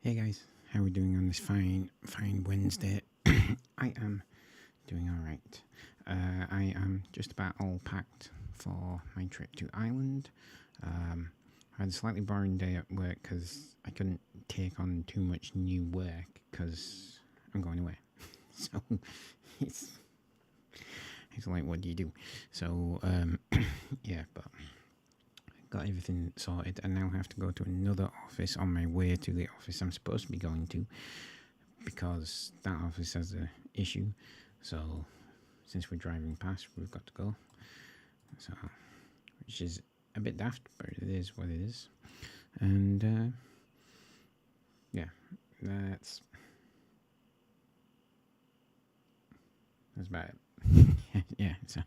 Hey guys, how are we doing on this fine Wednesday? I am doing alright. I am just about all packed for my trip to Ireland. I had a slightly boring day at work because I couldn't take on too much new work because I'm going away. So it's like, what do you do? So yeah, but got everything sorted and now have to go to another office on my way to the office I'm supposed to be going to because that office has an issue. So since we're driving past, we've got to go. So, which is a bit daft, but it is what it is. And yeah, that's about it. Yeah, so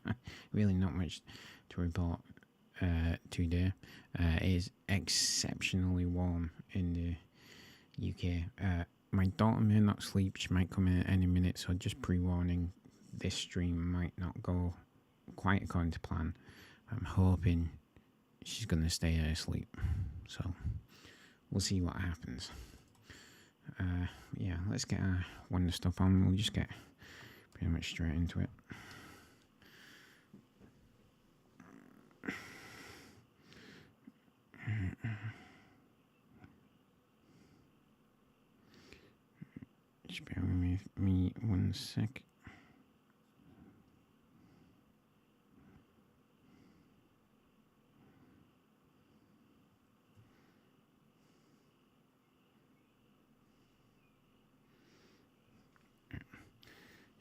really not much to report today. It is exceptionally warm in the UK. My daughter may not sleep. She might come in at any minute, so just pre-warning, this stream might not go quite according to plan. I'm hoping she's going to stay asleep. So we'll see what happens. Yeah, let's get our Wanderstop on. We'll just get pretty much straight into it. Just bear with me 1 sec.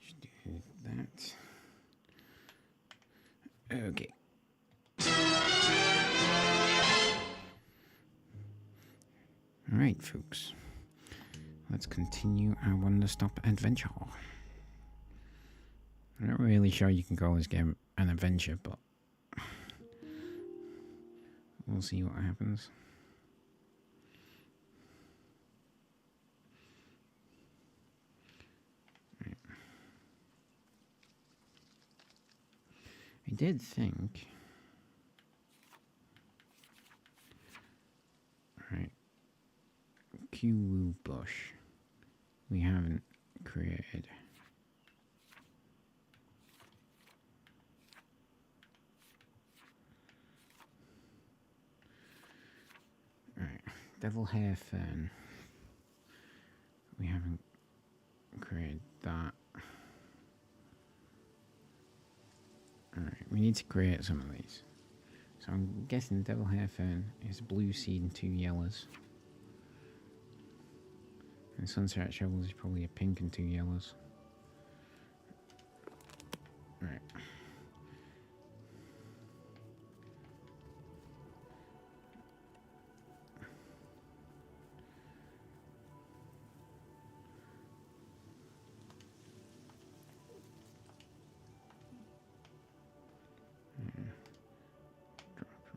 Just do that. Okay. Alright, folks. Let's continue our Wanderstop adventure. I'm not really sure you can call this game an adventure, but we'll see what happens. Right. I did think... Right. Kiwu bush. We haven't created. Right. Devil hair fern. We haven't created that. Alright, we need to create some of these. So I'm guessing devil hair fern is a blue seed and 2 yellows. And sunset shovels is probably a pink and 2 yellows. Right.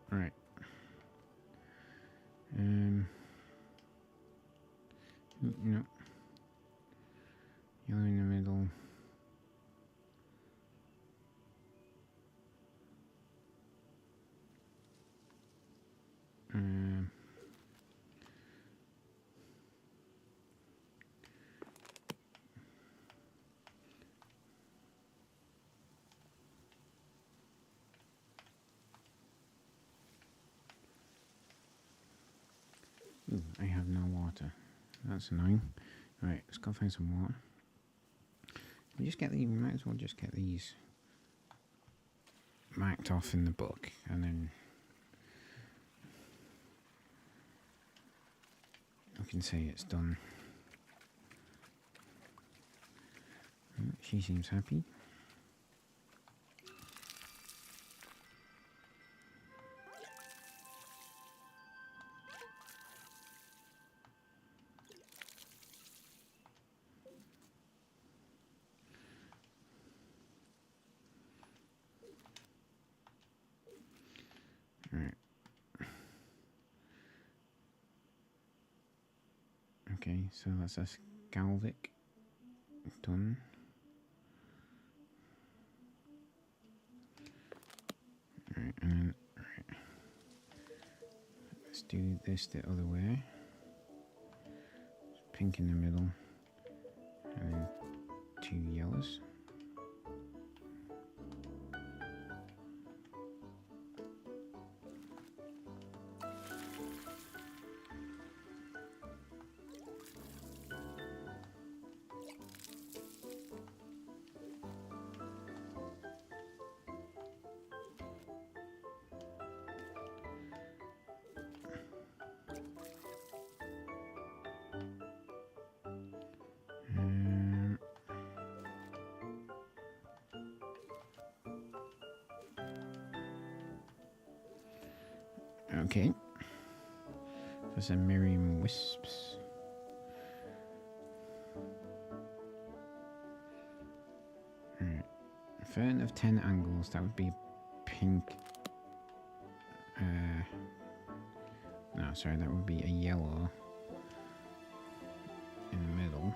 Right. No. Yellow in the middle. I have no water. That's annoying. Right, let's go find some water. We just get these. We might as well just get these marked off in the book, and then I can say it's done. She seems happy. Alright. Okay, so that's a Galvic done. Alright, and then let's do this the other way. pink in the middle, and then 2 yellows. Okay. For some Merriam wisps. Alright. Fern of 10 angles, that would be pink. No, sorry, that would be a yellow in the middle,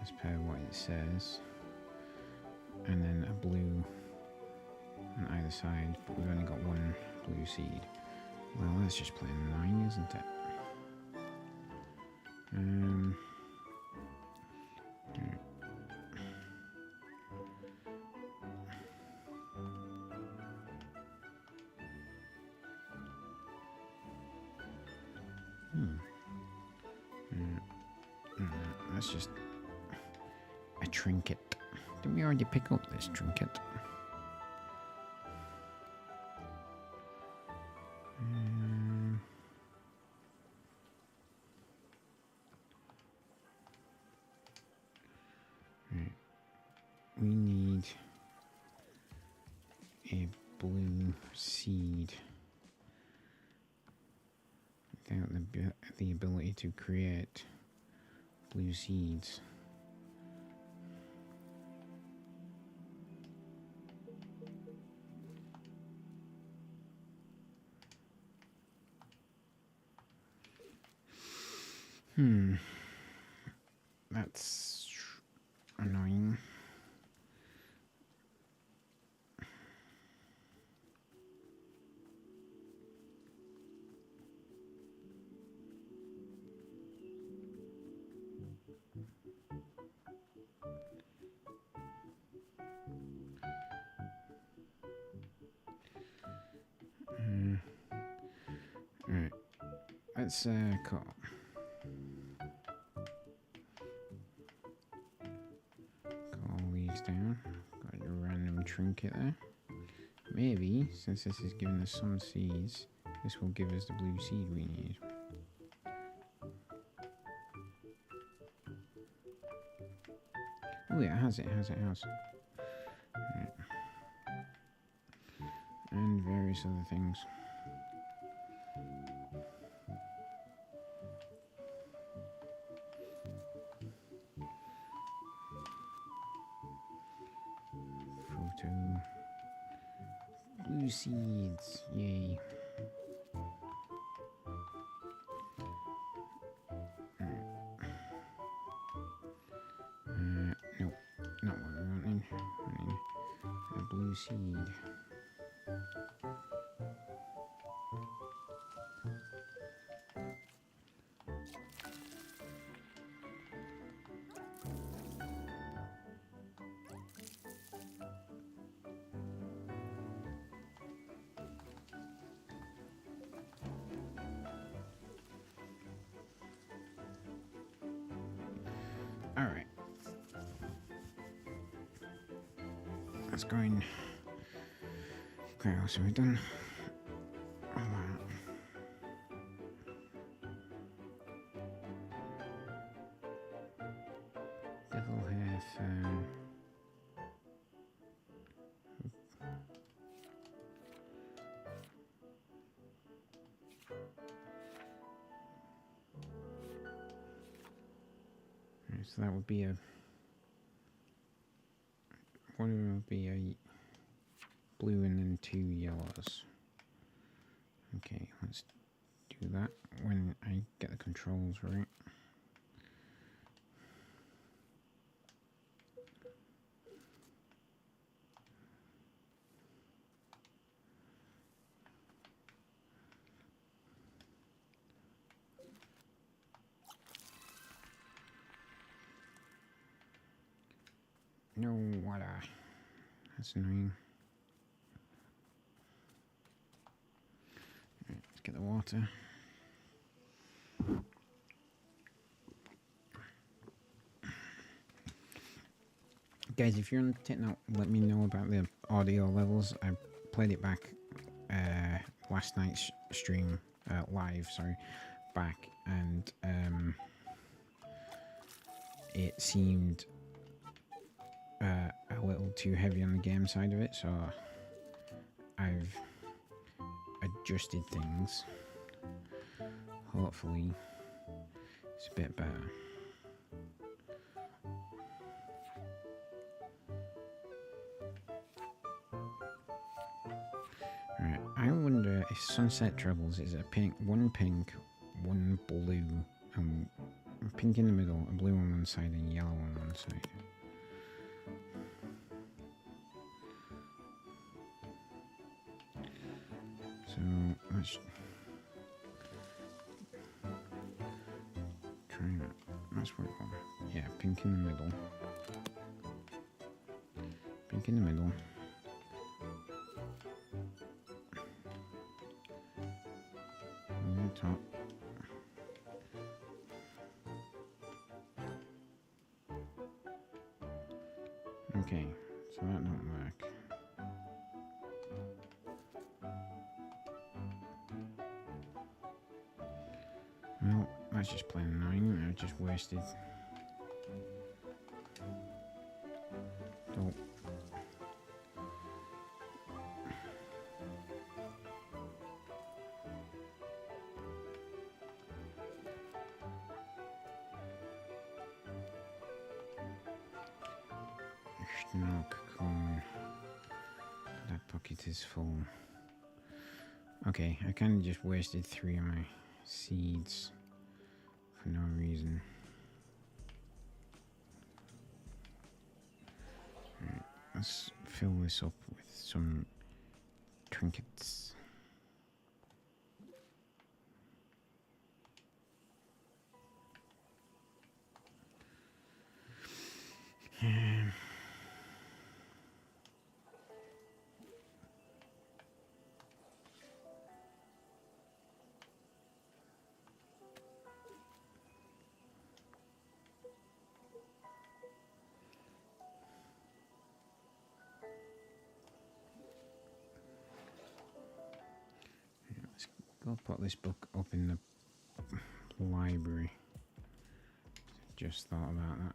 as per what it says. And then a blue on either side, but we've only got 1 blue seed. Well, that's just plain 9, isn't it? That's just a trinket. Didn't we already pick up this trinket? Right. We need a blue seed. Without the ability to create blue seeds. That's annoying. Alright, let's cut. All these down. Got a random trinket there. Maybe, since this is giving us some seeds, this will give us the blue seed we need. Oh yeah, it has. Right. And various other things. Photo. Blue seeds, yay. Nope, not what we're wanting. A blue seed. Alright. That's going. Okay, so we've done all that. Devil hair fern. Right, so that would be a. One would be a blue and then 2 yellows. Okay, let's do that when I get the controls right. No water. That's annoying. Right, let's get the water. Guys, if you're on TikTok, let me know about the audio levels. I played it back last night's stream, live, sorry, back, and it seemed a little too heavy on the game side of it, so I've adjusted things. Hopefully it's a bit better. Right, I wonder if Sunset Travels is a one pink, one blue, and pink in the middle, a blue on one side and yellow on one side. So let's try that. That's what yeah, pink in the middle. Pink in the middle. On the top. Okay, so that don't work. Well, that's just plain annoying. I've just wasted. Don't. No cocoon. That pocket is full. Okay, I kind of just wasted 3 of my seeds for no reason. Right, let's fill this up with some trinkets. I'll put this book up in the library. Just thought about that.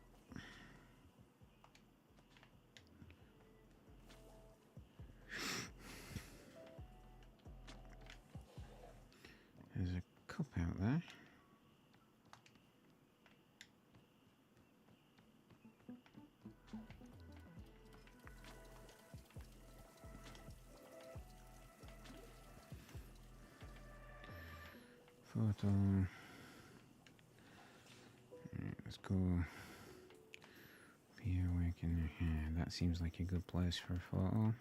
There's a cup out there. Photo. Right, let's go. Be awakened. Yeah, that seems like a good place for a photo.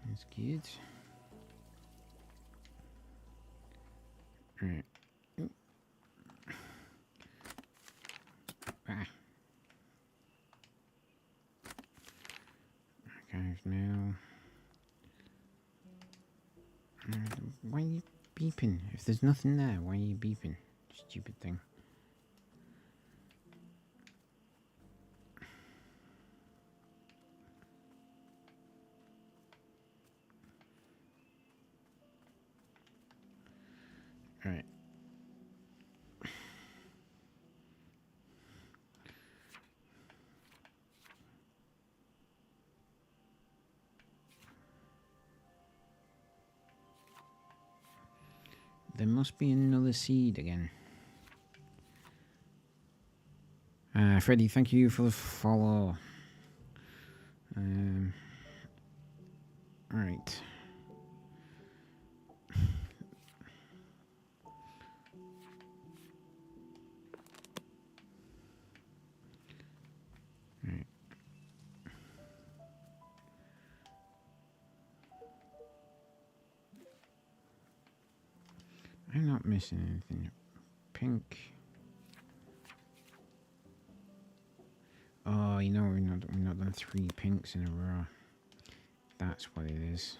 That's good. Right. Ooh. Ah. Archive now. Why are you beeping? If there's nothing there, why are you beeping? Stupid thing. Alright. There must be another seed again. Freddy, thank you for the follow. Alright. Right. not missing anything. Pink. Oh, you know, we've not done 3 pinks in a row. That's what it is.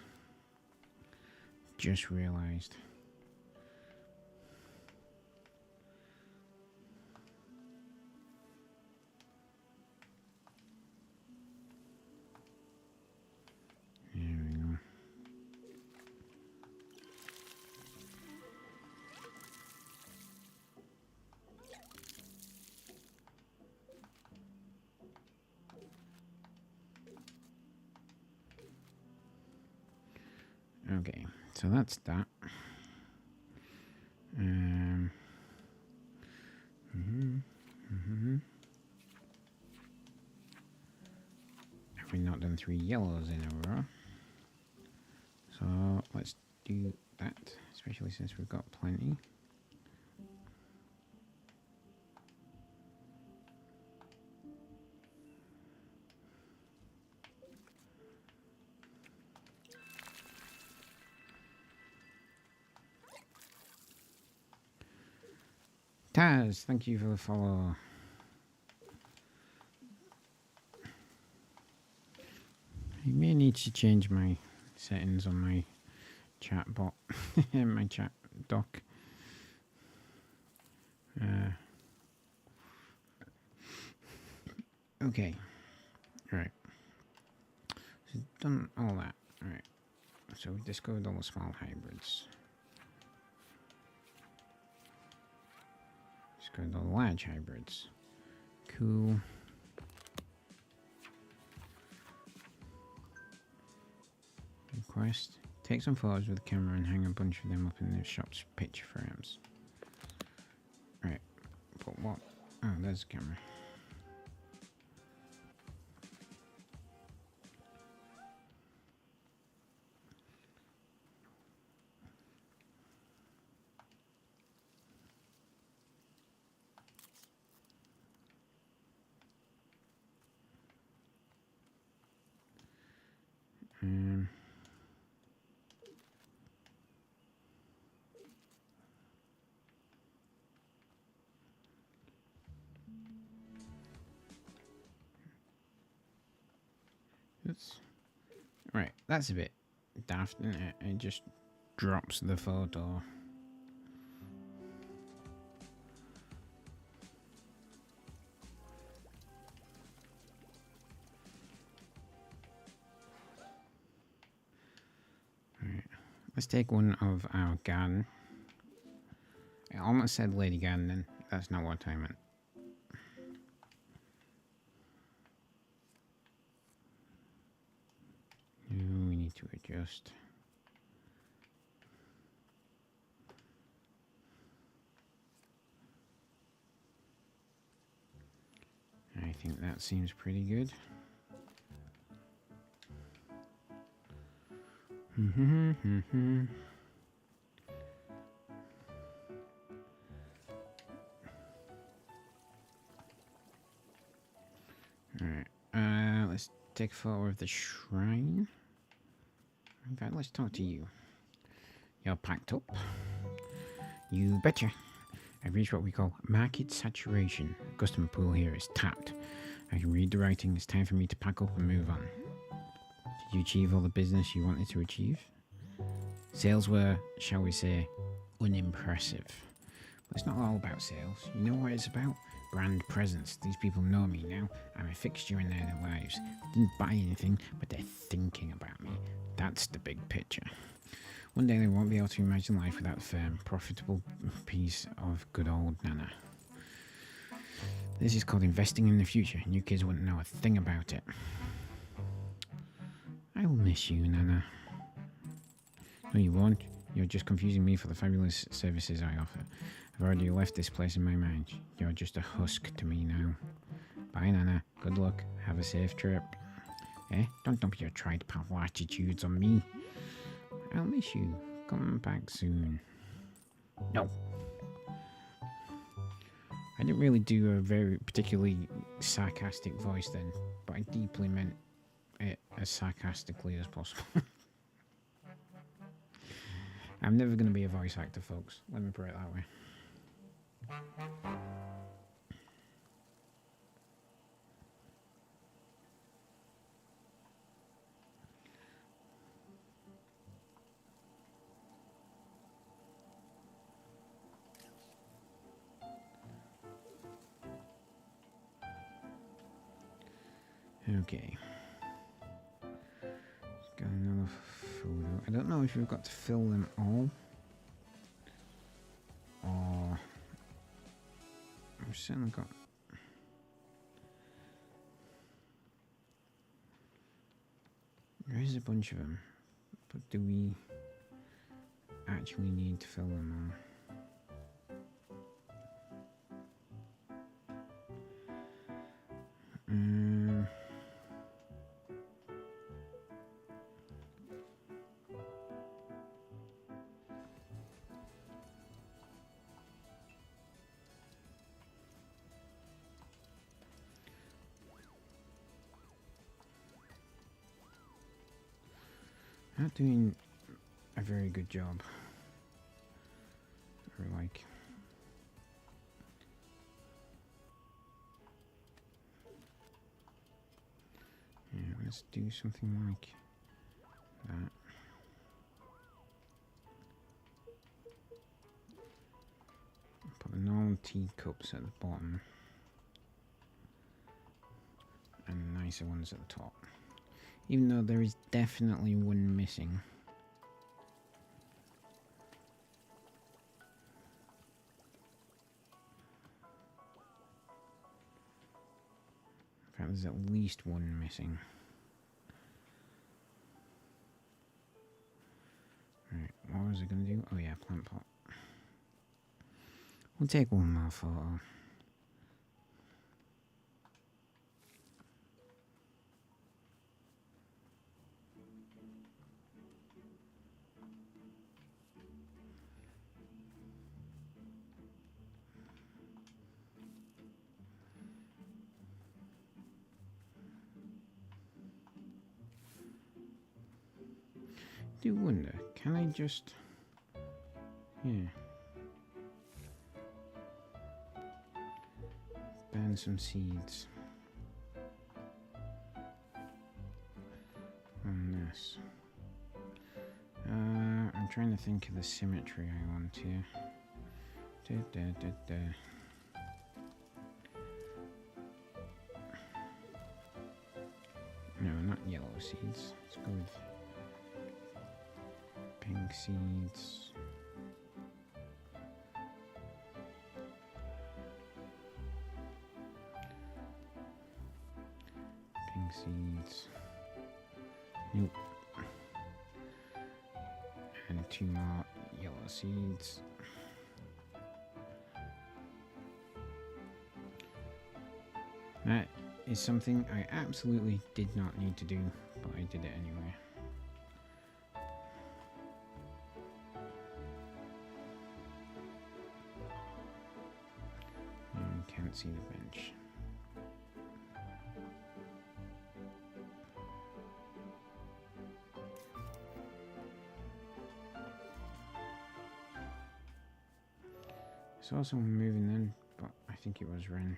Just realised. There we go. Okay, so that's that. Have we not done 3 yellows in a row? So let's do that, especially since we've got plenty. Taz, thank you for the follow. I may need to change my settings on my chat bot, my chat doc. Okay, right. So done all that. Right. So we discovered all the small hybrids. Discovered all the large hybrids. Cool. Request. Take some photos with the camera and hang a bunch of them up in the shop's picture frames. Right. But what? Oh, there's the camera. Right, that's a bit daft, isn't it? It just drops the photo. Right, let's take one of our garden. I almost said lady garden then. That's not what I meant. No, we need to adjust. I think that seems pretty good. Alright, let's take a photo of the shrine. In fact, let's talk to you. You're packed up. You betcha. I've reached what we call market saturation. The customer pool here is tapped. I can read the writing. It's time for me to pack up and move on. Did you achieve all the business you wanted to achieve? Sales were, shall we say, unimpressive. But it's not all about sales. You know what it's about? Brand presence. These people know me now. I'm a fixture in their lives. Didn't buy anything, but they're thinking about me. That's the big picture. One day they won't be able to imagine life without a firm, profitable piece of good old Nana. This is called investing in the future, and you kids wouldn't know a thing about it. I will miss you, Nana. No, you won't. You're just confusing me for the fabulous services I offer. I've already left this place in my mind. You're just a husk to me now. Bye, Nana. Good luck. Have a safe trip. Eh? Don't dump your tried-pal attitudes on me. I'll miss you. Come back soon. No. I didn't really do a very particularly sarcastic voice then, but I deeply meant it as sarcastically as possible. I'm never going to be a voice actor, folks. Let me put it that way. Okay. Got another photo. I don't know if we've got to fill them all. Or... I've certainly got... There is a bunch of them. But do we actually need to fill them all? Not doing a very good job. Or like... Yeah, let's do something like that. Put the normal teacups at the bottom. And nicer ones at the top. Even though there is definitely one missing. In fact, there's at least one missing. Right, what was I going to do? Oh yeah, plant pot. We'll take one more photo. Do wonder, can I just... Yeah. Burn some seeds. On this. I'm trying to think of the symmetry I want here. No, not yellow seeds. Let's go with pink seeds. Pink seeds. Nope. And 2 more yellow seeds. That is something I absolutely did not need to do, but I did it anyway. Can't see the bench. Saw someone moving then, but I think it was Ren.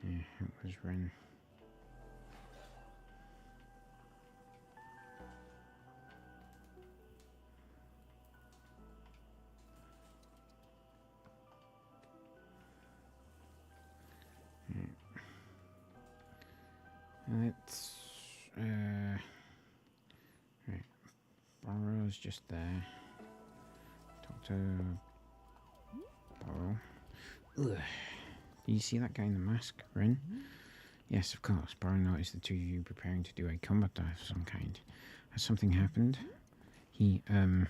Yeah, it was Ren. Let's right. Burrow's just there. Talk to Burrow. Ugh. Do you see that guy in the mask, Ren? Yes, of course. Burrow noticed the two of you preparing to do a combat dive of some kind. Has something happened? He I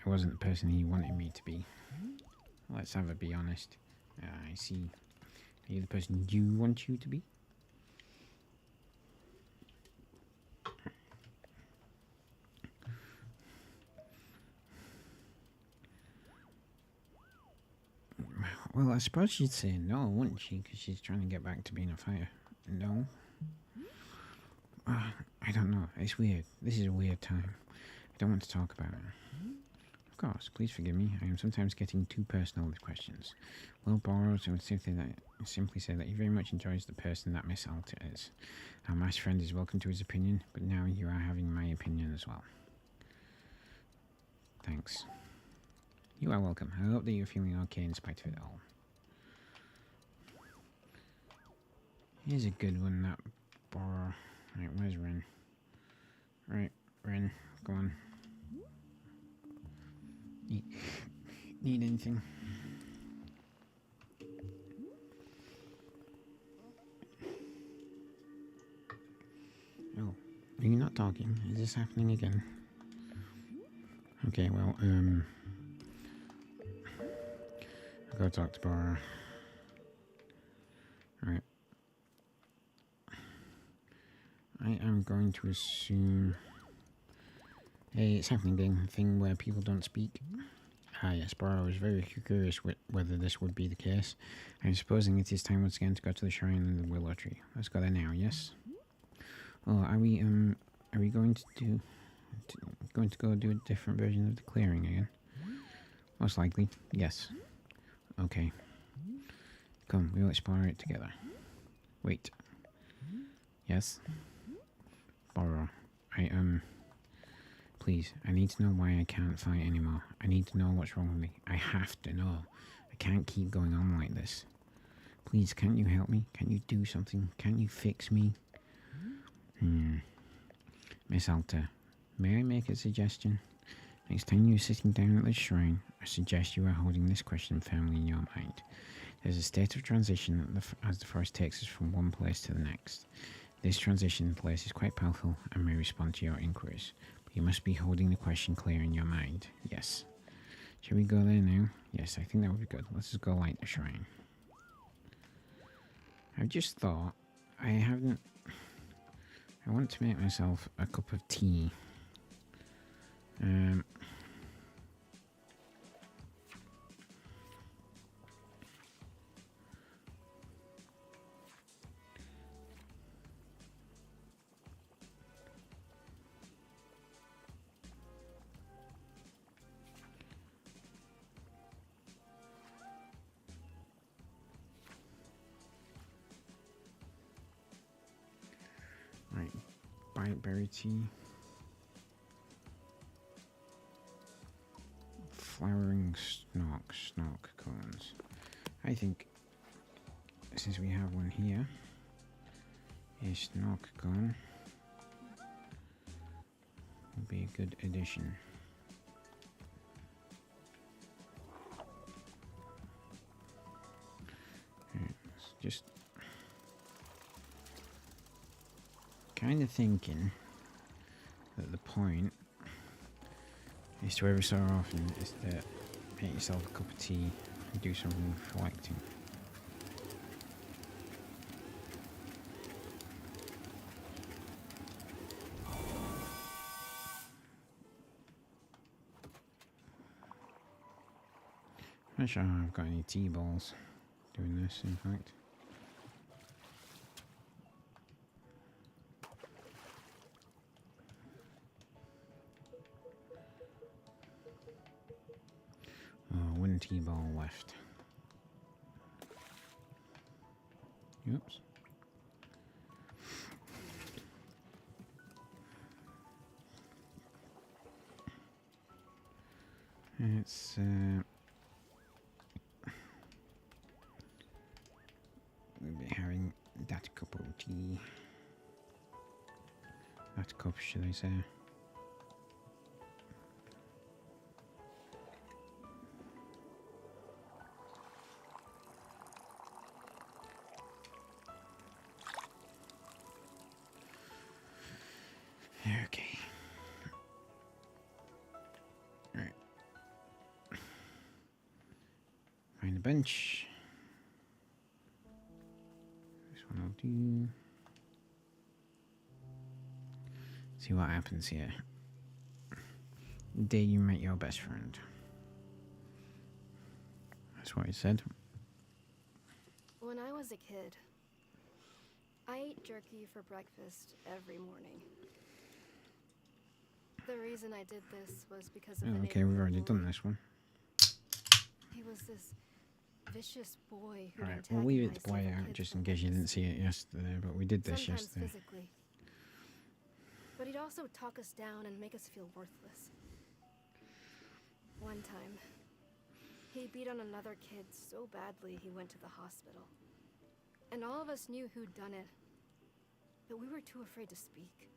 wasn't the person he wanted me to be. Let's have a be honest. I see. Are you the person you want you to be? Well, I suppose she'd say no, wouldn't she? Because she's trying to get back to being a fighter. No. I don't know. It's weird. This is a weird time. I don't want to talk about it. Of course, please forgive me. I am sometimes getting too personal with questions. Will Boros would simply say that he very much enjoys the person that Miss Alta is. Our masked friend is welcome to his opinion, but now you are having my opinion as well. Thanks. You are welcome. I hope that you're feeling okay in spite of it all. Here's a good one, that Boro. Right, where's Ren? Right, Ren, go on. Need anything? Oh, are you not talking? Is this happening again? Okay, well, I'll go talk to Bora. Right. I am going to assume... Hey, it's happening again. Thing where people don't speak. Ah, yes, Bora was very curious whether this would be the case. I'm supposing it is time once again to go to the shrine and the willow tree. Let's go there now, yes? Oh, are we going to go do a different version of the clearing again? Most likely, yes. Okay. Come, we'll explore it together. Wait. Yes? Bora, please, I need to know why I can't fight anymore. I need to know what's wrong with me. I have to know. I can't keep going on like this. Please, can't you help me? Can't you do something? Can't you fix me? Miss Alta, may I make a suggestion? Next time you're sitting down at the shrine, I suggest you are holding this question firmly in your mind. There's a state of transition as the forest takes us from one place to the next. This transition place is quite powerful and may respond to your inquiries, but you must be holding the question clear in your mind. Yes. Shall we go there now? Yes, I think that would be good. Let's just go light the shrine. I've just thought, I want to make myself a cup of tea. Right, bite-berry tea. Flowering snock cones. I think, since we have one here, a snock cone will be a good addition. Just kind of thinking that the point is to every so often is to make yourself a cup of tea and do some reflecting. I'm not sure I've got any tea balls doing this, in fact. Oh, one tea ball left. Oops. It's we'll be having that cup of tea. That cup, should I say? Okay. Right. Find a bench. This one will do. See what happens here. The day you met your best friend. That's what he said. When I was a kid, I ate jerky for breakfast every morning. The reason I did this was because of the Okay, we've already done bully. this one. He was this vicious boy who Alright, we'll leave it to play out kids just for in case you didn't breakfast. see it yesterday, but we did this Sometimes yesterday. physically. But he'd also talk us down and make us feel worthless. One time, he beat on another kid so badly he went to the hospital. And all of us knew who'd done it, but we were too afraid to speak.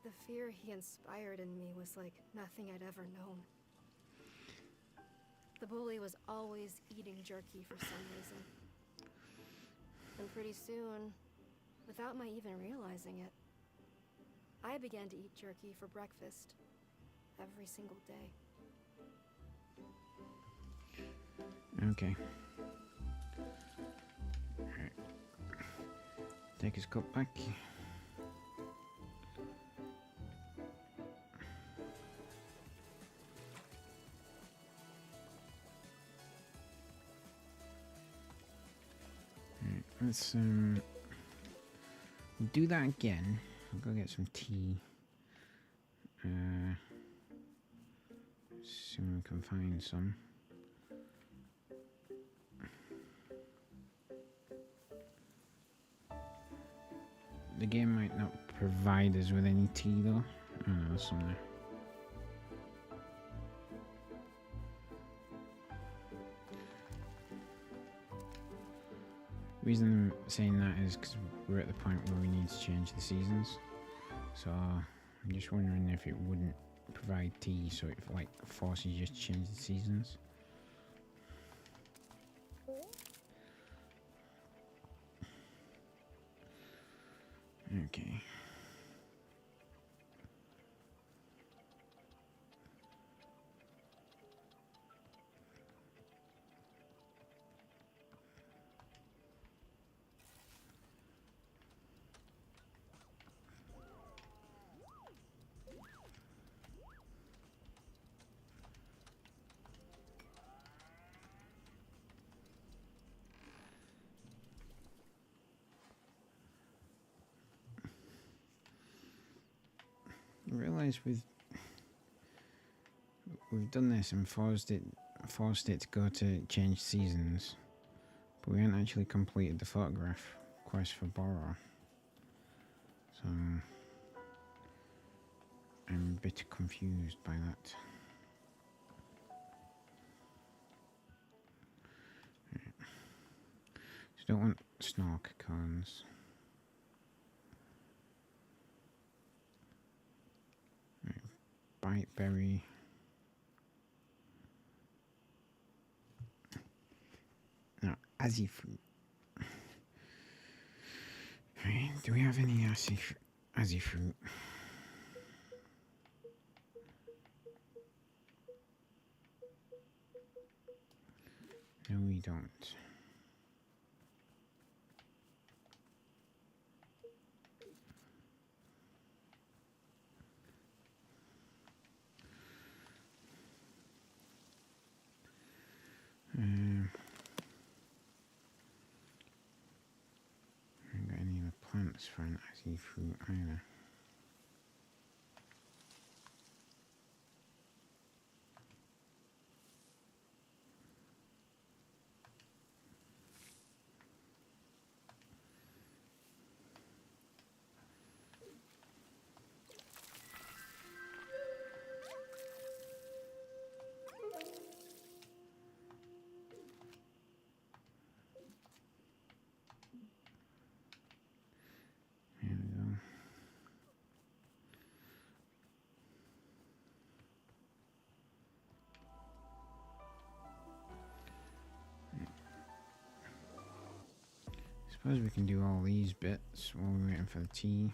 The fear he inspired in me was like nothing I'd ever known. The bully was always eating jerky for some reason. And pretty soon, without my even realizing it, I began to eat jerky for breakfast every single day. Okay. Alright. Take his cup back. Alright, let's do that again. I'll go get some tea. See if we can find some. The game might not provide us with any tea though. I don't know, there's some there. The reason I'm saying that is because we're at the point where we need to change the seasons. So I'm just wondering if it wouldn't provide tea, so it like forces you to change the seasons. Okay. I realise we've done this and forced it to go to change seasons, but we haven't actually completed the photograph quest for Borrow. So I'm a bit confused by that. Right. So don't want snork cones. Right. Bite berry. No, azzy fruit. Right. Do we have any azzy fruit? No, we don't. I haven't got any of the plants for an azzy fruit either. Here we go. Suppose we can do all these bits while we're waiting for the tea.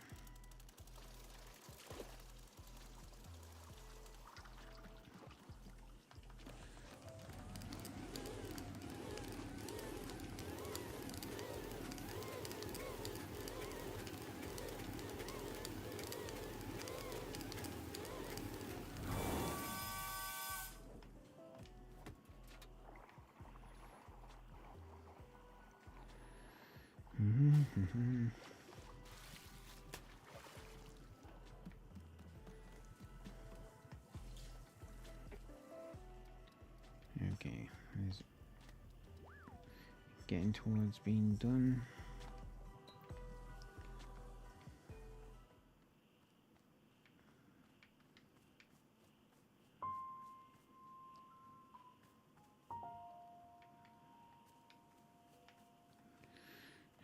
Mm-hmm. Okay, is getting towards being done.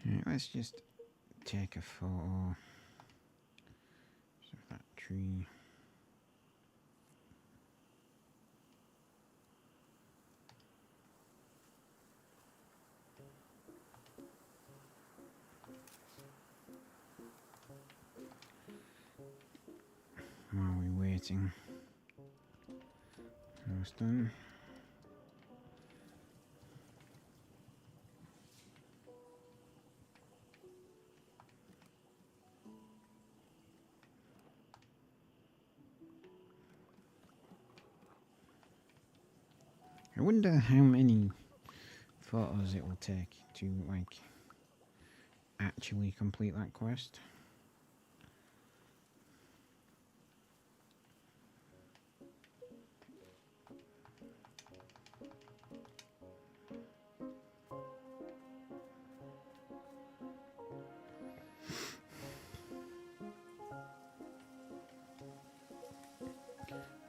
Right, let's just take a photo of that tree. While we're waiting, almost done. I wonder how many photos it will take to like actually complete that quest.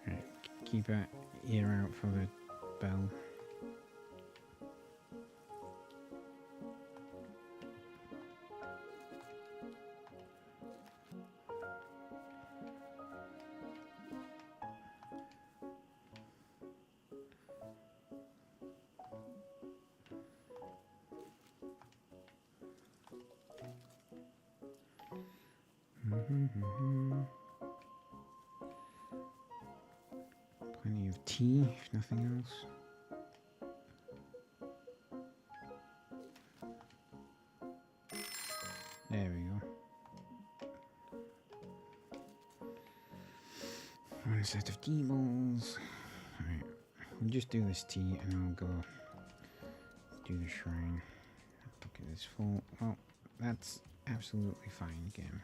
Right, keep an ear out for the bell. Plenty of tea, if nothing else. There we go. One set of tea balls. Right, we'll just do this tea and I'll go do the shrine. Look at this full. Well, that's absolutely fine again.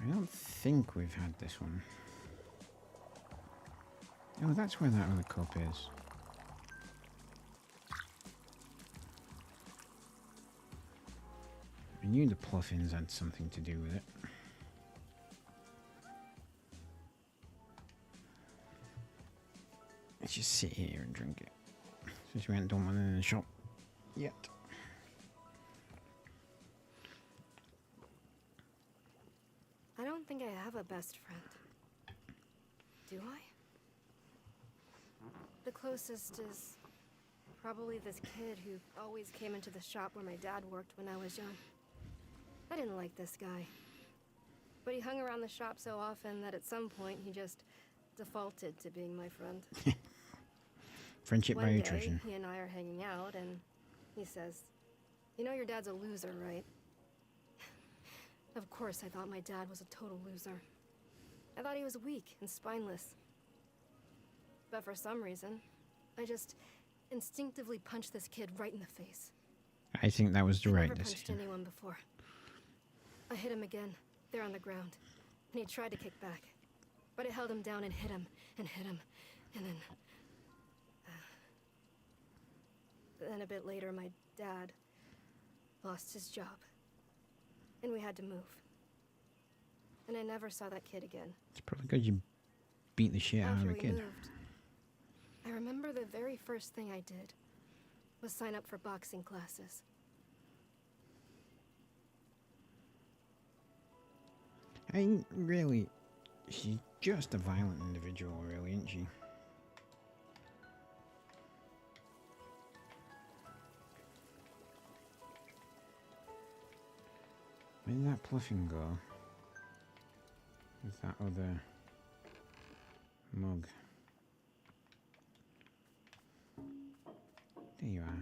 I don't think we've had this one. Oh, that's where that other cup is. I knew the pluffins had something to do with it. Let's just sit here and drink it. Since we haven't done one in the shop yet. I don't think I have a best friend. Do I? The closest is probably this kid who always came into the shop where my dad worked when I was young. I didn't like this guy. But he hung around the shop so often that at some point he just defaulted to being my friend. Friendship by attrition. One day, he and I are hanging out and he says, "You know your dad's a loser, right?" Of course I thought my dad was a total loser. I thought he was weak and spineless. But for some reason, I just instinctively punched this kid right in the face. I think that was the right I've never punched decision. anyone before. I hit him again, there on the ground, and he tried to kick back. But I held him down and hit him, and hit him, and then... Then a bit later, my dad lost his job. And we had to move. And I never saw that kid again. It's probably because you beat the shit out of After the we kid. moved, I remember the very first thing I did was sign up for boxing classes. I mean, really, she's just a violent individual, really, isn't she? Where did that pluffing go? With that other mug. There you are.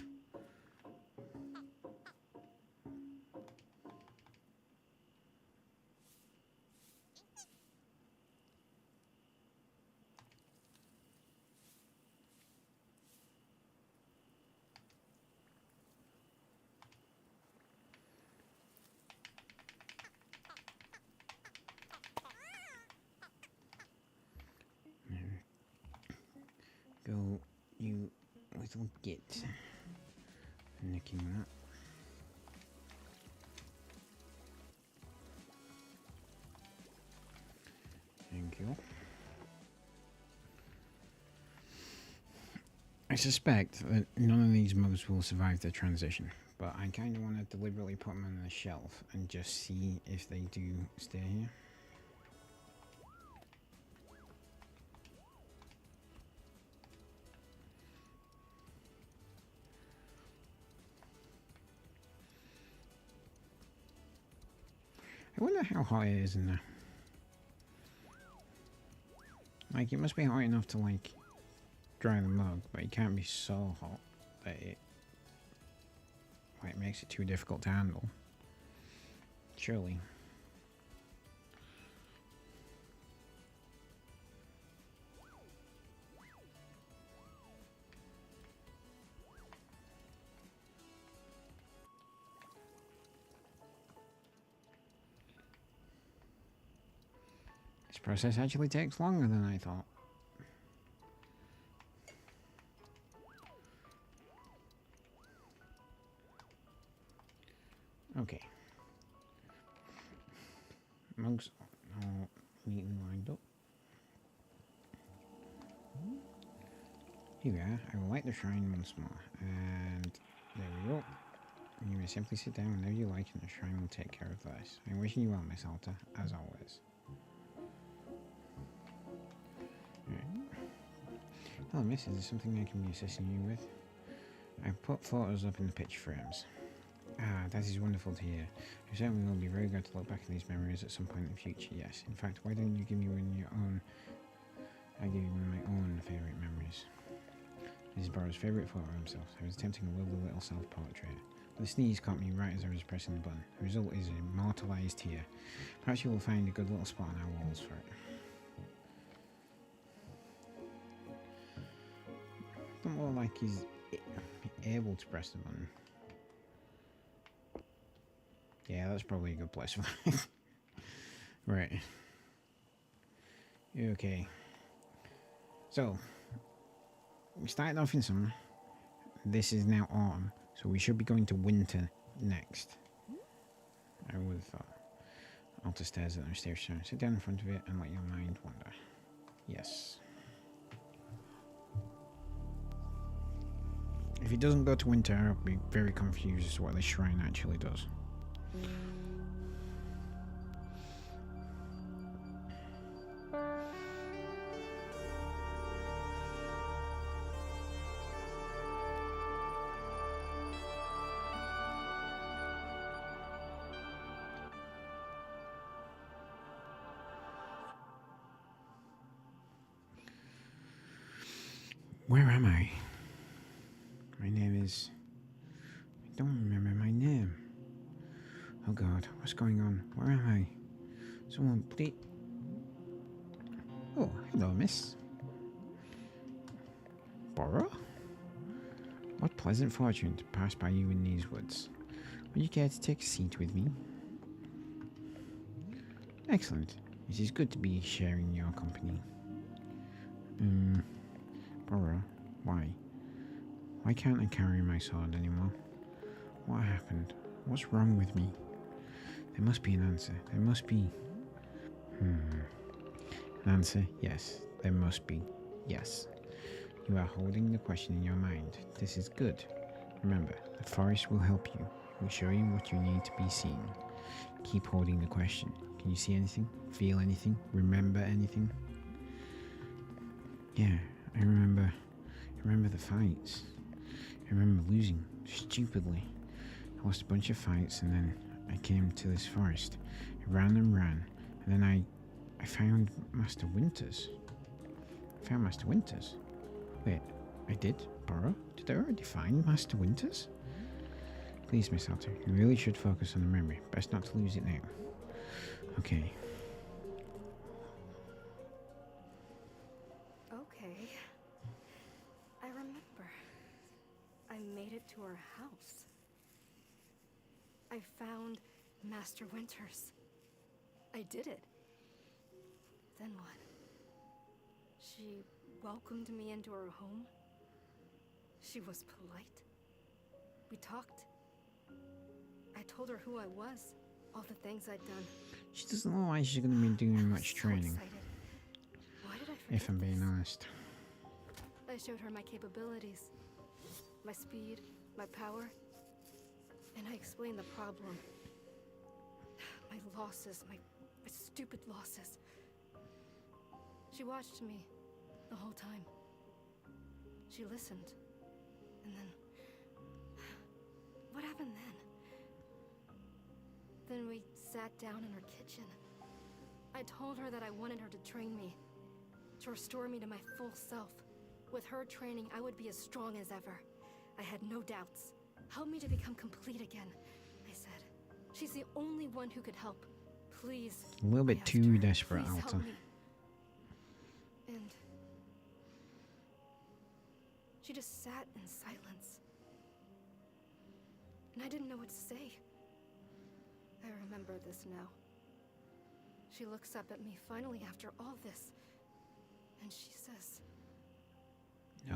Go, you little git. Nicking that. Thank you. I suspect that none of these mobs will survive the transition, but I kind of want to deliberately put them on the shelf and just see if they do stay here. I wonder how hot it is in there. Like, it must be hot enough to, like, dry the mug, but it can't be so hot that it, like, makes it too difficult to handle. Surely. This process actually takes longer than I thought. Okay. Mugs all neatly lined up. Here we are. I will light the shrine once more. And there we go. And you may simply sit down whenever you like and the shrine will take care of this. I'm wishing you well, Miss Alta, as always. Hello, miss. Is there something I can be assisting you with? I put photos up in the picture frames. Ah, that is wonderful to hear. I certainly will be very glad to look back at these memories at some point in the future, yes. In fact, why don't you give me one of your own... I give you one of my own favourite memories. This is Borrow's favourite photo of himself. I was attempting a lovely little self-portrait. But the sneeze caught me right as I was pressing the button. The result is immortalised here. Perhaps you will find a good little spot on our walls for it. Doesn't look like he's able to press the button. Yeah, that's probably a good place for that. Right. Okay. So, we started off in summer. This is now autumn, so we should be going to winter next. I would have thought. Altar stairs at the stairs. Sit down in front of it and let your mind wander. Yes. If it doesn't go to winter, I'll be very confused as to what this shrine actually does. Where am I? My name is... I don't remember my name. Oh God, what's going on? Where am I? Someone please... Oh, hello, miss. Borrow? What pleasant fortune to pass by you in these woods. Would you care to take a seat with me? Excellent. It is good to be sharing your company. Borrow, why? Why can't I carry my sword anymore? What happened? What's wrong with me? There must be an answer. There must be... An answer? Yes. There must be. Yes. You are holding the question in your mind. This is good. Remember, the forest will help you. It will show you what you need to be seen. Keep holding the question. Can you see anything? Feel anything? Remember anything? Yeah, I remember the fights. I remember losing, stupidly. I lost a bunch of fights and then I came to this forest. I ran and ran, and then I found Master Winters. I found Master Winters. Wait, I did? Borrow? Did I already find Master Winters? Please, Miss Alter, you really should focus on the memory. Best not to lose it now. Okay. Okay. I remember. I made it to her house. I found Master Winters. I did it. Then what? She welcomed me into her home. She was polite. We talked. I told her who I was, all the things I'd done. She doesn't look like she's going to be doing much So training, excited. Why did I forget if I'm being this? honest. I showed her my capabilities, my speed, my power, and I explained the problem. My losses, my stupid losses. She watched me the whole time. She listened. And then... what happened then? Then we sat down in her kitchen. I told her that I wanted her to train me, to restore me to my full self. With her training, I would be as strong as ever. I had no doubts. Help me to become complete again, I said. She's the only one who could help. Please. A little bit I asked too her, desperate, "Please help Alta. me." And she just sat in silence. And I didn't know what to say. I remember this now. She looks up at me finally after all this, and she says, No.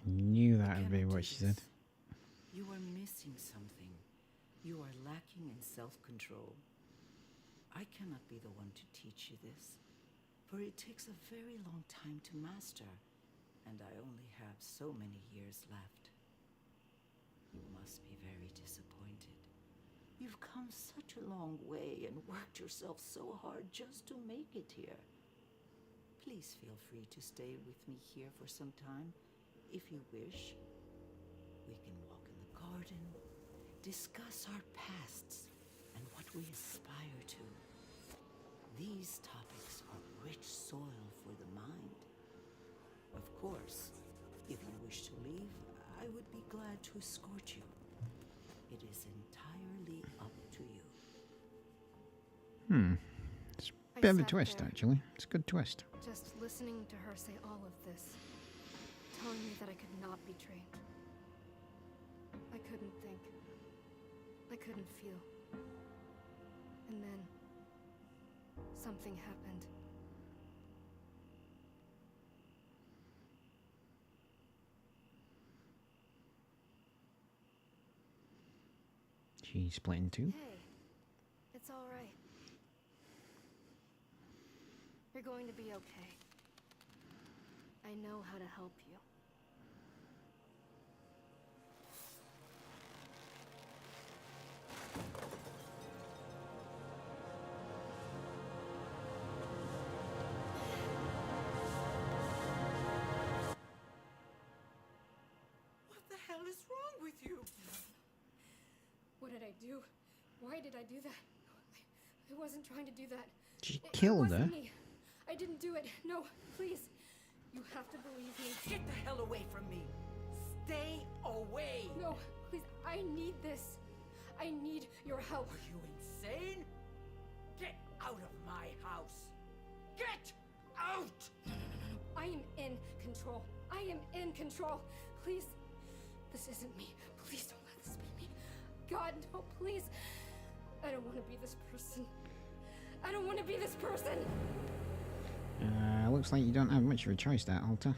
I knew that would be cannot what do she this. said. You are missing something. You are lacking in self-control. I cannot be the one to teach you this, for it takes a very long time to master, and I only have so many years left. You must be very disappointed. You've come such a long way and worked yourself so hard just to make it here. Please feel free to stay with me here for some time, if you wish. We can walk in the garden, discuss our pasts, and what we aspire to. These topics are rich soil for the mind. Of course, if you wish to leave, I would be glad to escort you. It is entirely up to you. It's a I bit of a sat twist, there, actually. It's a good twist. just listening to her say all of this, telling me that I could not be trained. I couldn't think. I couldn't feel. And then something happened. She split in two. Hey, it's all right. You're going to be okay. I know how to help you. What the hell is wrong with you? What did I do? Why did I do that? I wasn't trying to do that. She It killed her. wasn't me. I didn't do it. No, please. You have to believe me. Get the hell away from me! Stay away! No, please. I need this. I need your help. Are you insane? Get out of my house! Get out! I am in control. I am in control. Please. This isn't me. Please don't let this be me. God, no, please. I don't want to be this person. I don't want to be this person. Looks like you don't have much of a choice there, Alta.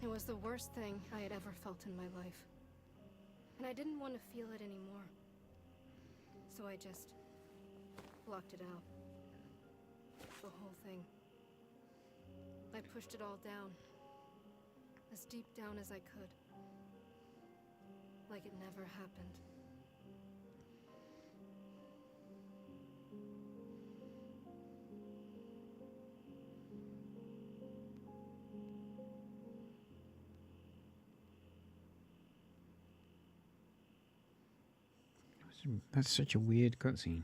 It was the worst thing I had ever felt in my life. And I didn't want to feel it anymore. So I just blocked it out. The whole thing. I pushed it all down. As deep down as I could. Like it never happened. That's such a weird cutscene.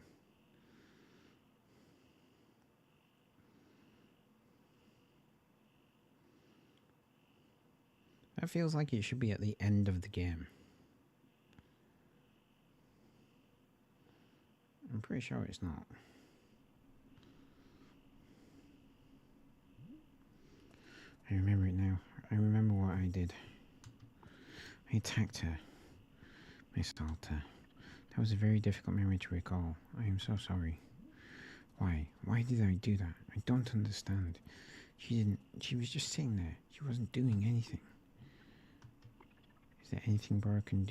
That feels like it should be at the end of the game. I'm pretty sure it's not. I remember it now. I remember what I did. I attacked her. Miss Alta. That was a very difficult memory to recall. I am so sorry. Why? Why did I do that? I don't understand. She didn't. She was just sitting there. She wasn't doing anything. Is there anything Bora can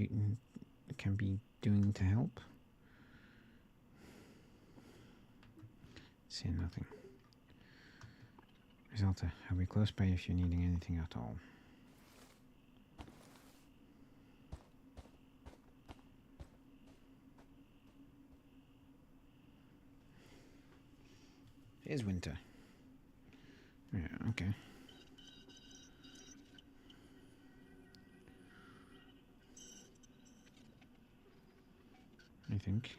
be doing to help? Say nothing. Zelda, I'll be close by if you're needing anything at all. It is winter. Yeah, okay. I think.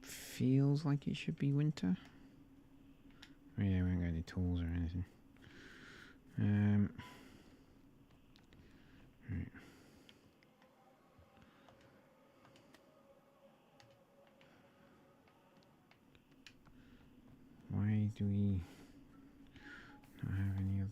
Feels like it should be winter. Oh yeah, we haven't got any tools or anything. Right. Why do we not have any other?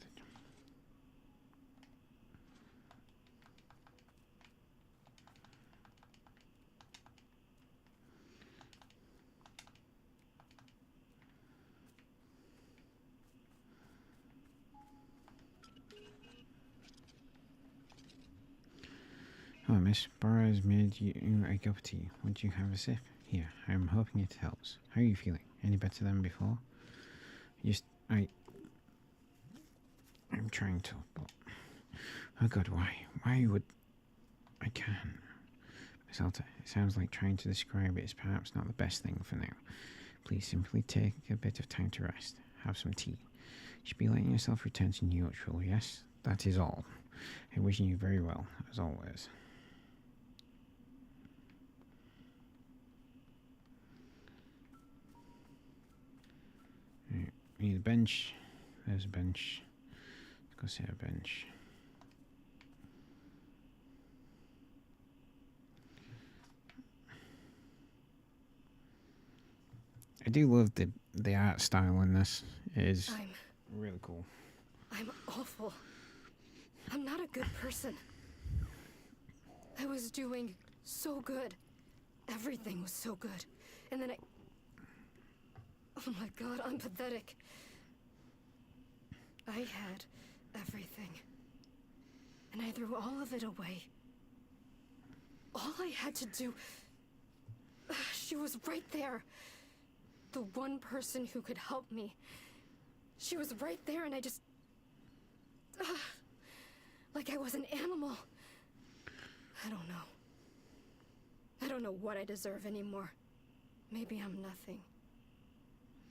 Hello, miss. Bora's made you a cup of tea. Would you have a sip? Here, I'm hoping it helps. How are you feeling? Any better than before? I'm trying to, but... Oh god, why? Why would... I can. Miss Alta, it sounds like trying to describe it is perhaps not the best thing for now. Please simply take a bit of time to rest. Have some tea. You should be letting yourself return to neutral, yes? That is all. I'm wishing you very well, as always. Right, we need a bench. There's a bench. Let's go set a bench. I do love the art style in this. It is really cool. I'm awful. I'm not a good person. I was doing so good. Everything was so good. And then oh my god, I'm pathetic. I had everything. And I threw all of it away. All I had to do... She was right there. The one person who could help me. She was right there and I just... like I was an animal. I don't know. I don't know what I deserve anymore. Maybe I'm nothing.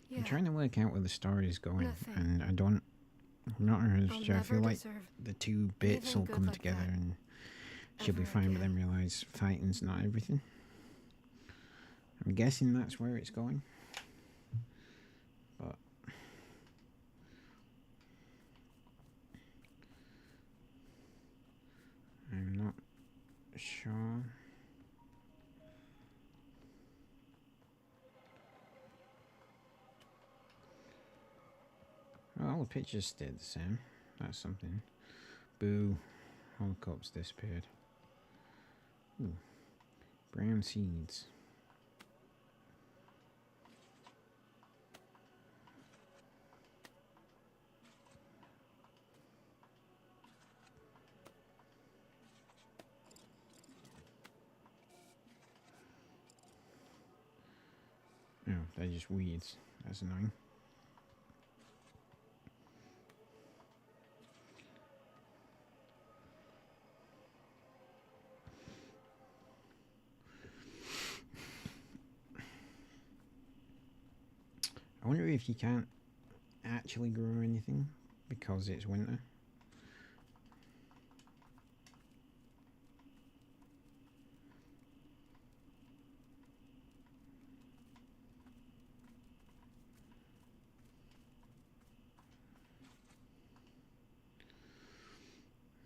Yeah, I'm trying to work out where the story is going, nothing. and I'm not really sure. I feel like deserve the two bits will anything come good like together that and she'll be ever fine, but again. then realise fighting's not everything. I'm guessing that's where it's going. But I'm not sure. Well, all the pictures stayed the same. That's something. Boo. All the cups disappeared. Ooh. Brown seeds. Oh, they're just weeds. That's annoying. I wonder if you can't actually grow anything because it's winter.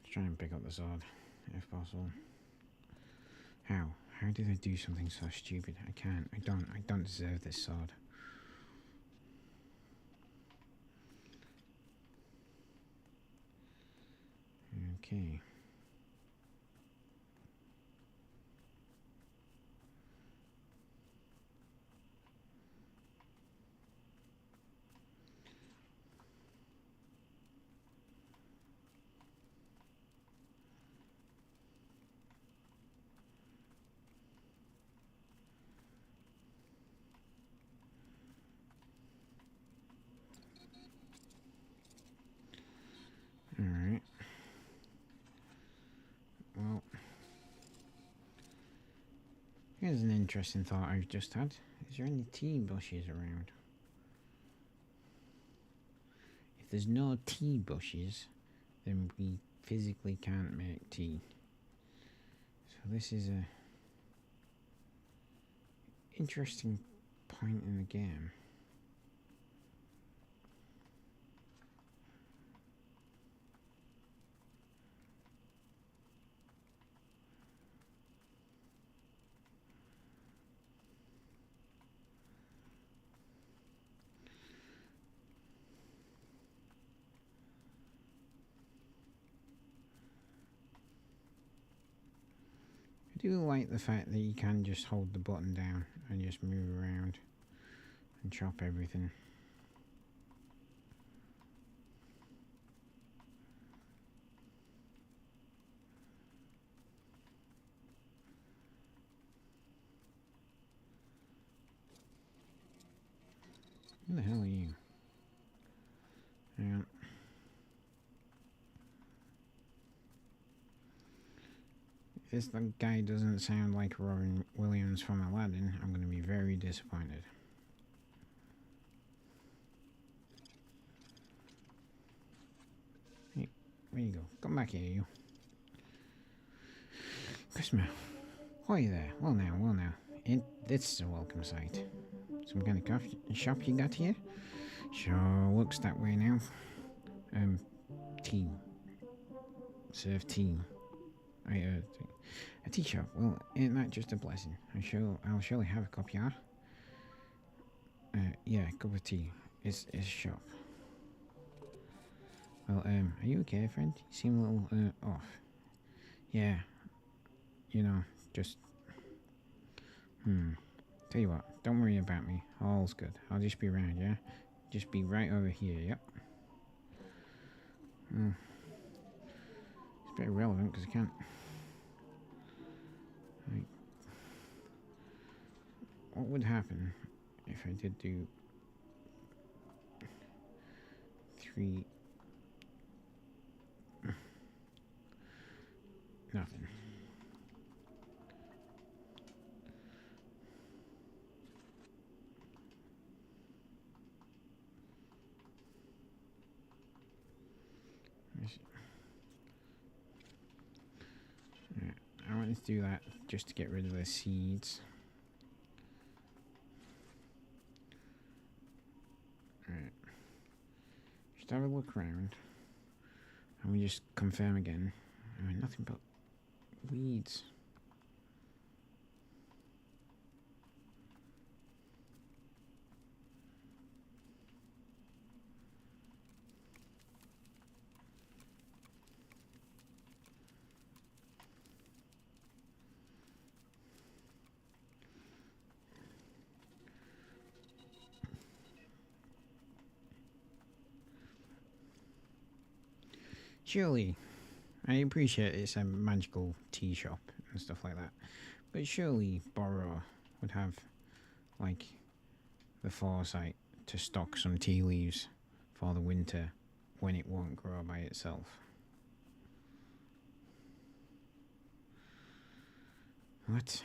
Let's try and pick up the sword. if possible. How? How did I do something so stupid? I can't. I don't deserve this sword. Okay. Alright. Well, here's an interesting thought I've just had. Is there any tea bushes around? If there's no tea bushes, then we physically can't make tea. So this is a interesting point in the game. I do like the fact that you can just hold the button down and just move around and chop everything. Who the hell are you? Hang on. If this guy doesn't sound like Robin Williams from Aladdin, I'm going to be very disappointed. Hey, where you go? Come back here, you. Christmas. Hi there. Well now. This is a welcome sight. Some kind of shop you got here? Sure looks that way now. Tea. Serve tea. A tea shop. Well, ain't that just a blessing? I'll surely have a cup, yeah? Yeah, cup of tea. It's a shop. Well, are you okay, friend? You seem a little, off. Yeah. You know, just... Tell you what, don't worry about me. All's good. I'll just be around, yeah? Just be right over here, yep. It's a bit irrelevant because I can't... What would happen if I did do 3... Nothing. Right, I wanted to do that just to get rid of the seeds. Right. Just have a look around. And we just confirm again. I mean, nothing but weeds. Surely, I appreciate it's a magical tea shop and stuff like that, but surely Borrow would have, like, the foresight to stock some tea leaves for the winter when it won't grow by itself. What?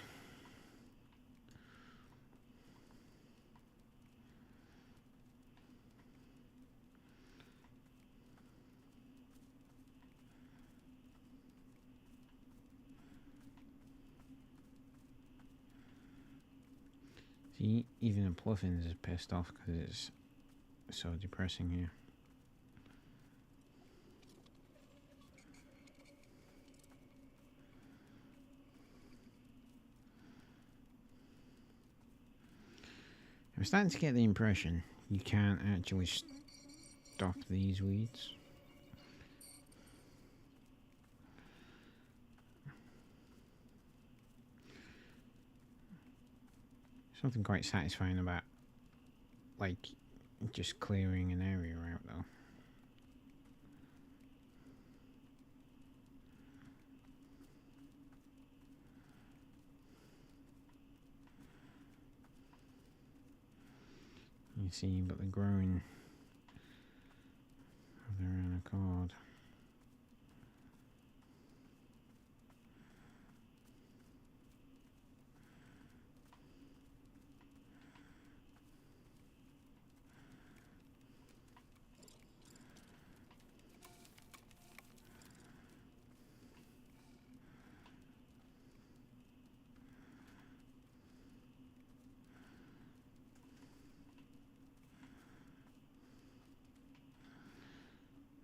See, even the Pluffins is pissed off because it's so depressing here. I'm starting to get the impression you can't actually stop these weeds. Something quite satisfying about, like, just clearing an area out, though. You see, but they're growing of their own accord.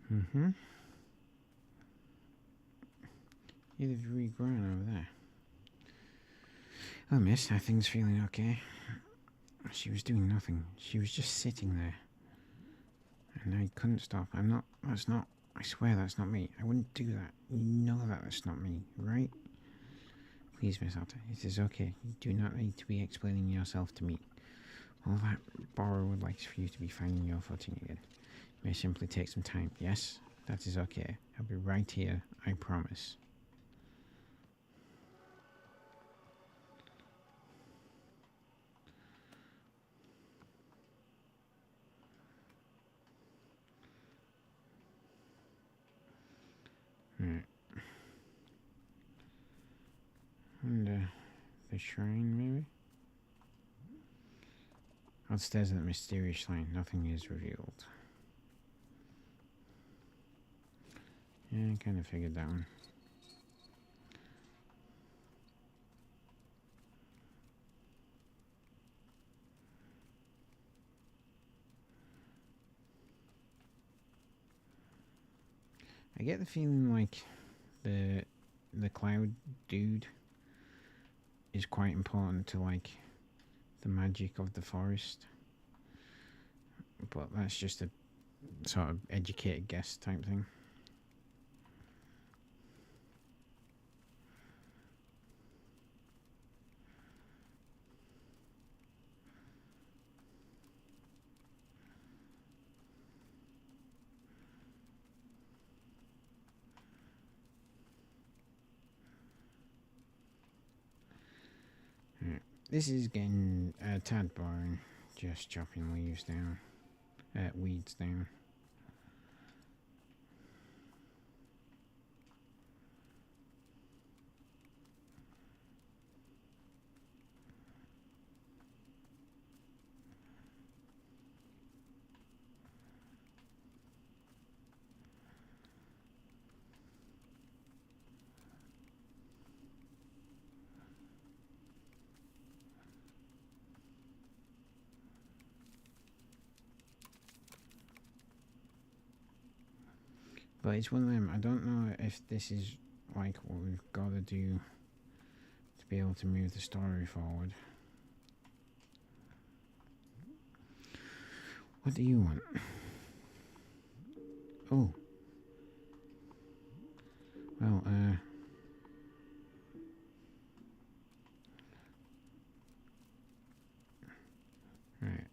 Mm-hmm. Yeah, they've regrown over there. Oh, miss, are things feeling okay? She was doing nothing. She was just sitting there. And I couldn't stop. I swear that's not me. I wouldn't do that. You know that that's not me, right? Please, Miss Alta, it is okay. You do not need to be explaining yourself to me. All that Borrow would like for you to be finding your footing again. May simply take some time. Yes, that is okay. I'll be right here, I promise. Right. And the shrine, maybe? Upstairs at the mysterious shrine, nothing is revealed. Yeah, I kind of figured that one. I get the feeling like the cloud dude is quite important to, like, the magic of the forest. But that's just a sort of educated guess type thing. Right. This is getting a tad boring, just chopping leaves down, weeds down. But it's one of them, I don't know if this is like what we've got to do to be able to move the story forward. What do you want? Oh. Well, right.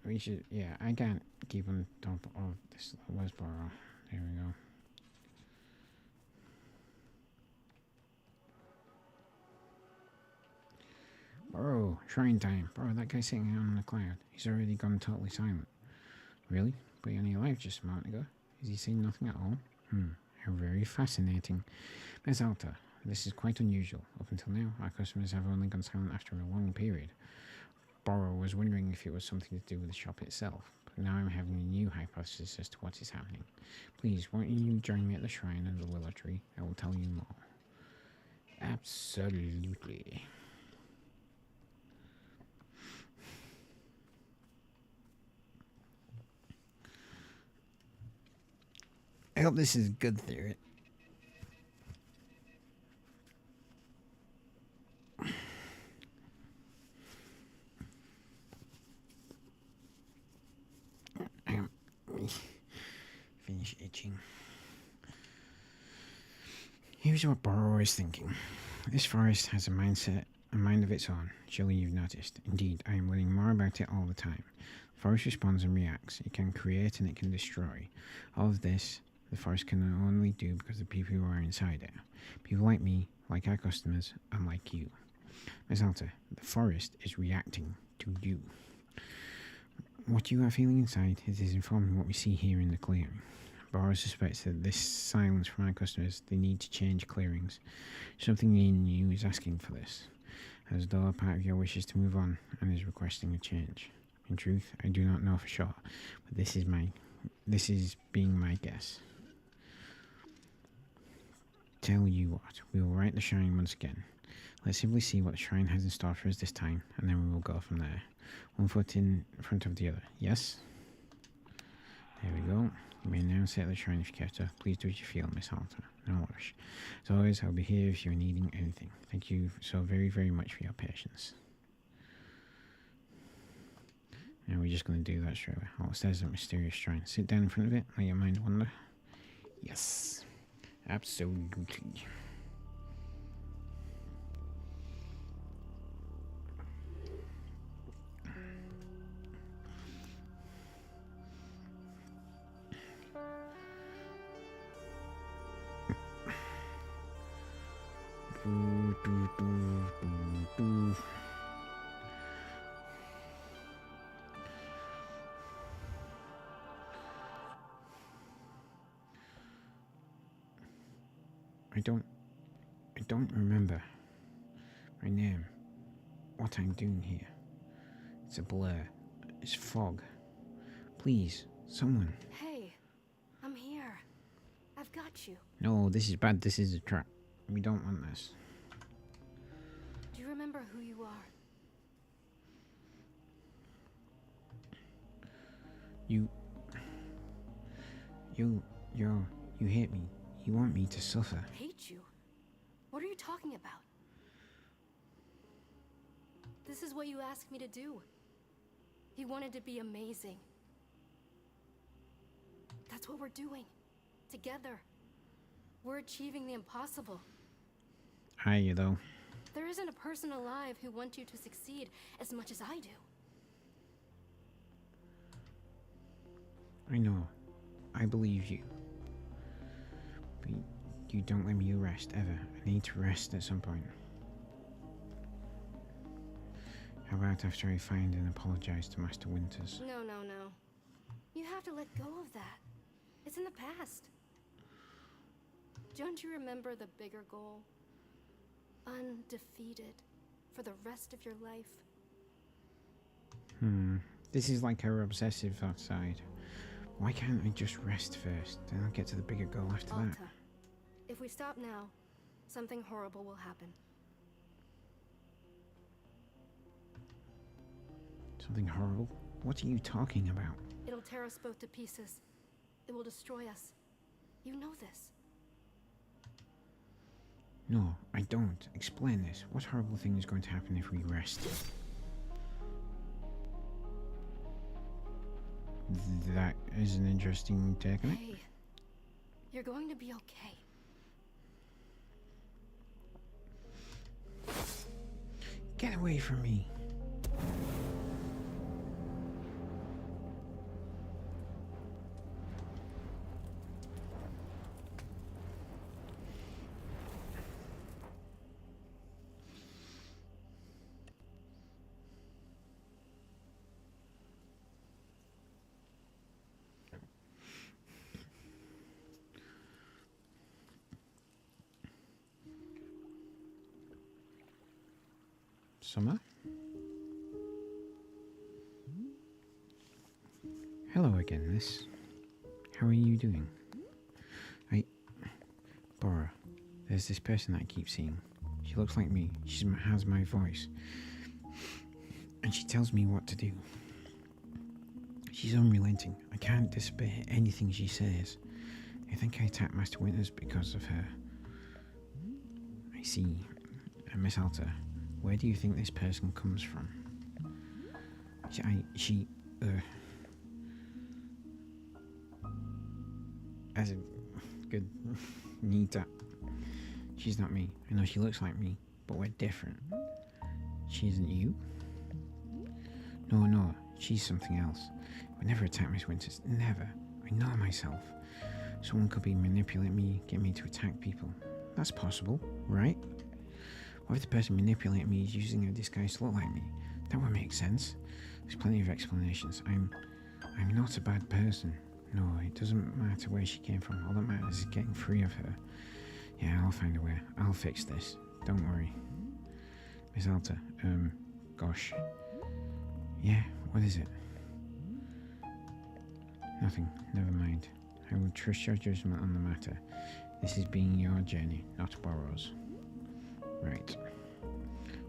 We should, yeah, I can't keep on top of this Westboro. There we go. Bro, shrine time. Bro, that guy's sitting on the cloud. He's already gone totally silent. Really? But he only arrived just a moment ago. Is he saying nothing at all? How very fascinating. Miss Alta, this is quite unusual. Up until now, our customers have only gone silent after a long period. Borrow was wondering if it was something to do with the shop itself, but now I'm having a new hypothesis as to what is happening. Please, won't you join me at the shrine and the willow tree? I will tell you more. Absolutely. I hope this is good theory. teaching. Here's what Borrow is thinking. This forest has a mind of its own. Surely you've noticed. Indeed, I am learning more about it all the time. The forest responds and reacts. It can create and it can destroy. All of this, the forest can only do because of the people who are inside it. People like me, like our customers, and like you. Miss Alta, the forest is reacting to you. What you are feeling inside is informing what we see here in the clearing. Borrow suspects that this silence from our customers, they need to change clearings. Something in you is asking for this, as though a part of your wishes to move on and is requesting a change. In truth, I do not know for sure, but this is being my guess. Tell you what, we will write the shrine once again. Let's simply see what the shrine has in store for us this time, and then we will go from there. One foot in front of the other. Yes? There we go. You may now set the shrine if you care to. Please do as you feel, Miss Halter. No rush. As always, I'll be here if you're needing anything. Thank you so very, very much for your patience. Now we're just going to do that straight away. Oh, it says a mysterious shrine. Sit down in front of it. Let your mind wander. Yes. Absolutely. I don't remember my name, what I'm doing here. It's a blur. It's fog. Please, someone. Hey, I'm here. I've got you. No, this is bad. This is a trap. We don't want this. Do you remember who you are? You hate me. You want me to suffer. Hate you? What are you talking about? This is what you asked me to do. You wanted to be amazing. That's what we're doing. Together. We're achieving the impossible. Are you, though? There isn't a person alive who wants you to succeed as much as I do. I know. I believe you. But you don't let me rest, ever. I need to rest at some point. How about after I find and apologize to Master Winters? No. You have to let go of that. It's in the past. Don't you remember the bigger goal? Undefeated for the rest of your life. This is like our obsessive side. Why can't I just rest first? Then I'll get to the bigger goal after Alta, that. if we stop now, something horrible will happen. Something horrible? What are you talking about? It'll tear us both to pieces. It will destroy us. You know this. No, I don't. Explain this. What horrible thing is going to happen if we rest? That is an interesting take on it. Hey, you're going to be okay. Get away from me. Summer? Hello again, miss. How are you doing? Bora, there's this person that I keep seeing. She looks like me. She has my voice. And she tells me what to do. She's unrelenting. I can't disobey anything she says. I think I attacked Master Winters because of her. I see. Miss Alta, where do you think this person comes from? as a good Nita. She's not me. I know she looks like me, but we're different. She isn't you? No, she's something else. I would never attack Miss Winters. Never. I know myself. Someone could be manipulating me, get me to attack people. That's possible, right? What if the person manipulating me is using a disguise to look like me? That would make sense. There's plenty of explanations. I'm not a bad person. No, it doesn't matter where she came from. All that matters is getting free of her. Yeah, I'll find a way. I'll fix this. Don't worry. Miss Alta, gosh. Yeah, what is it? Nothing. Never mind. I will trust your judgment on the matter. This is being your journey, not Borrow's. Right.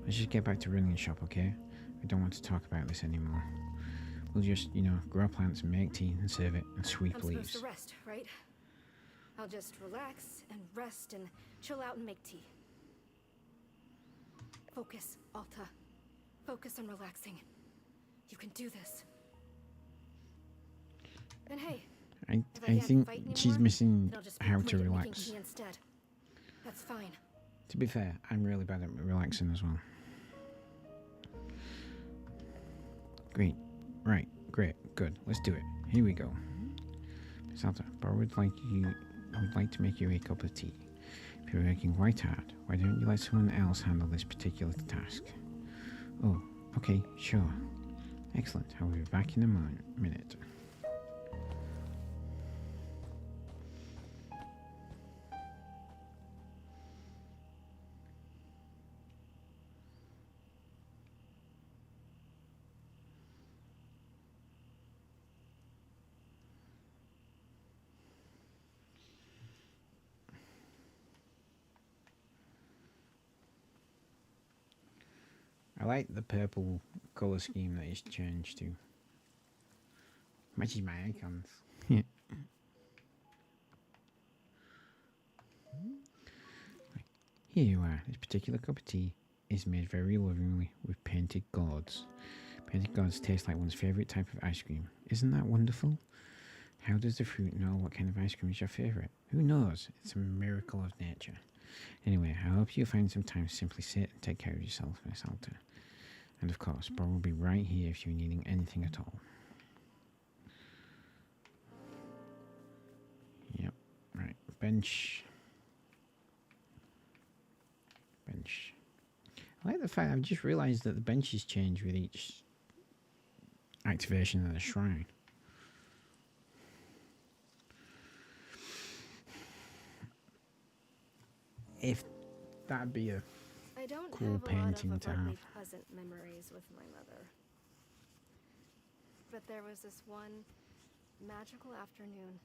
Let's just get back to running the shop, okay? I don't want to talk about this anymore. We'll just, grow plants and make tea and serve it and sweep I'm leaves. supposed to rest, right? I'll just relax and rest and chill out and make tea. Focus, Alta. Focus on relaxing. You can do this. And hey, I think she's missing then I'll just be how great to at making relax. tea instead. That's fine. To be fair, I'm really bad at relaxing as well. Great. Right. Great. Good. Let's do it. Here we go. Miss Alta, I would like to make you a cup of tea. If you're working quite hard, why don't you let someone else handle this particular task? Oh, okay, sure. Excellent. I'll be back in a minute. I like the purple colour scheme that it's changed to. Matches my icons. Here you are. This particular cup of tea is made very lovingly with painted gourds. Painted gourds taste like one's favourite type of ice cream. Isn't that wonderful? How does the fruit know what kind of ice cream is your favourite? Who knows? It's a miracle of nature. Anyway, I hope you find some time to simply sit and take care of yourself, Miss Alta. And of course, Bob will be right here if you're needing anything at all. Yep, right. Bench. I like the fact I've just realised that the benches change with each activation of the shrine. If that'd be a I don't cool have a painting lot to of overtly have. pleasant memories with my mother. But there was this one magical afternoon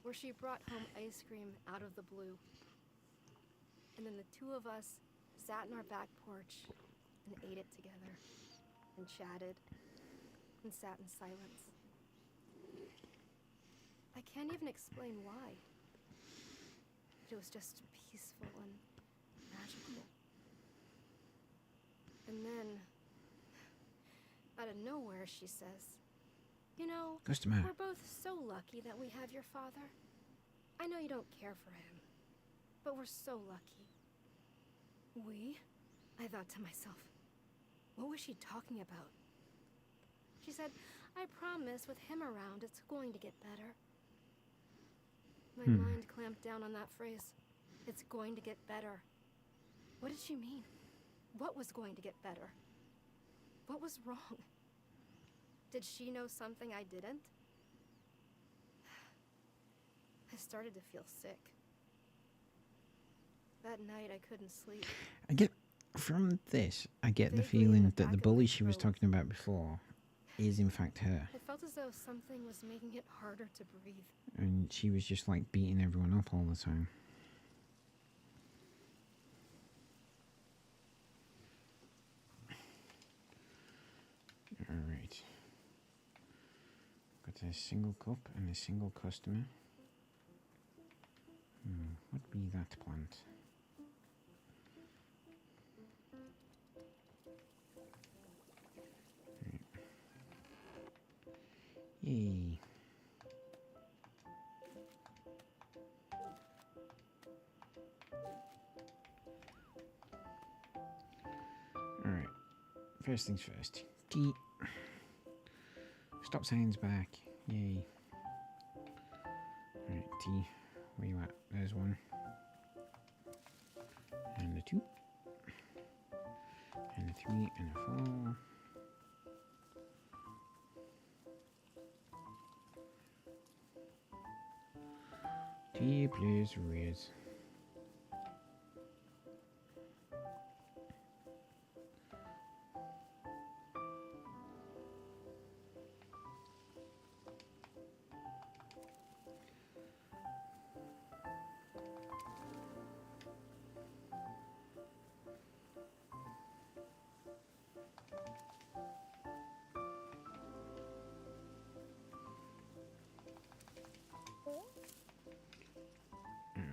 where she brought home ice cream out of the blue. And then the two of us sat in our back porch and ate it together and chatted and sat in silence. I can't even explain why. It was just peaceful and magical. And then, out of nowhere, she says, "You know, Customer. we're both so lucky that we have your father. I know you don't care for him, but we're so lucky." We? I thought to myself, what was she talking about? She said, "I promise with him around, it's going to get better." My mind clamped down on that phrase. It's going to get better. What did she mean? What was going to get better? What was wrong? Did she know something I didn't? I started to feel sick. That night I couldn't sleep. I get the Vaguely in feeling the that the back of bully my she was throat. talking about before is in fact her. It felt as though something was making it harder to breathe. And she was just like beating everyone up all the time. Alright. Got a single cup and a single customer. What be that plant? Right. Yay. Alright. First things first. Tea. Stop signs back. Yay. Alright, T. Where you at? There's one. And a 2. And a 3 and a 4. T please raise.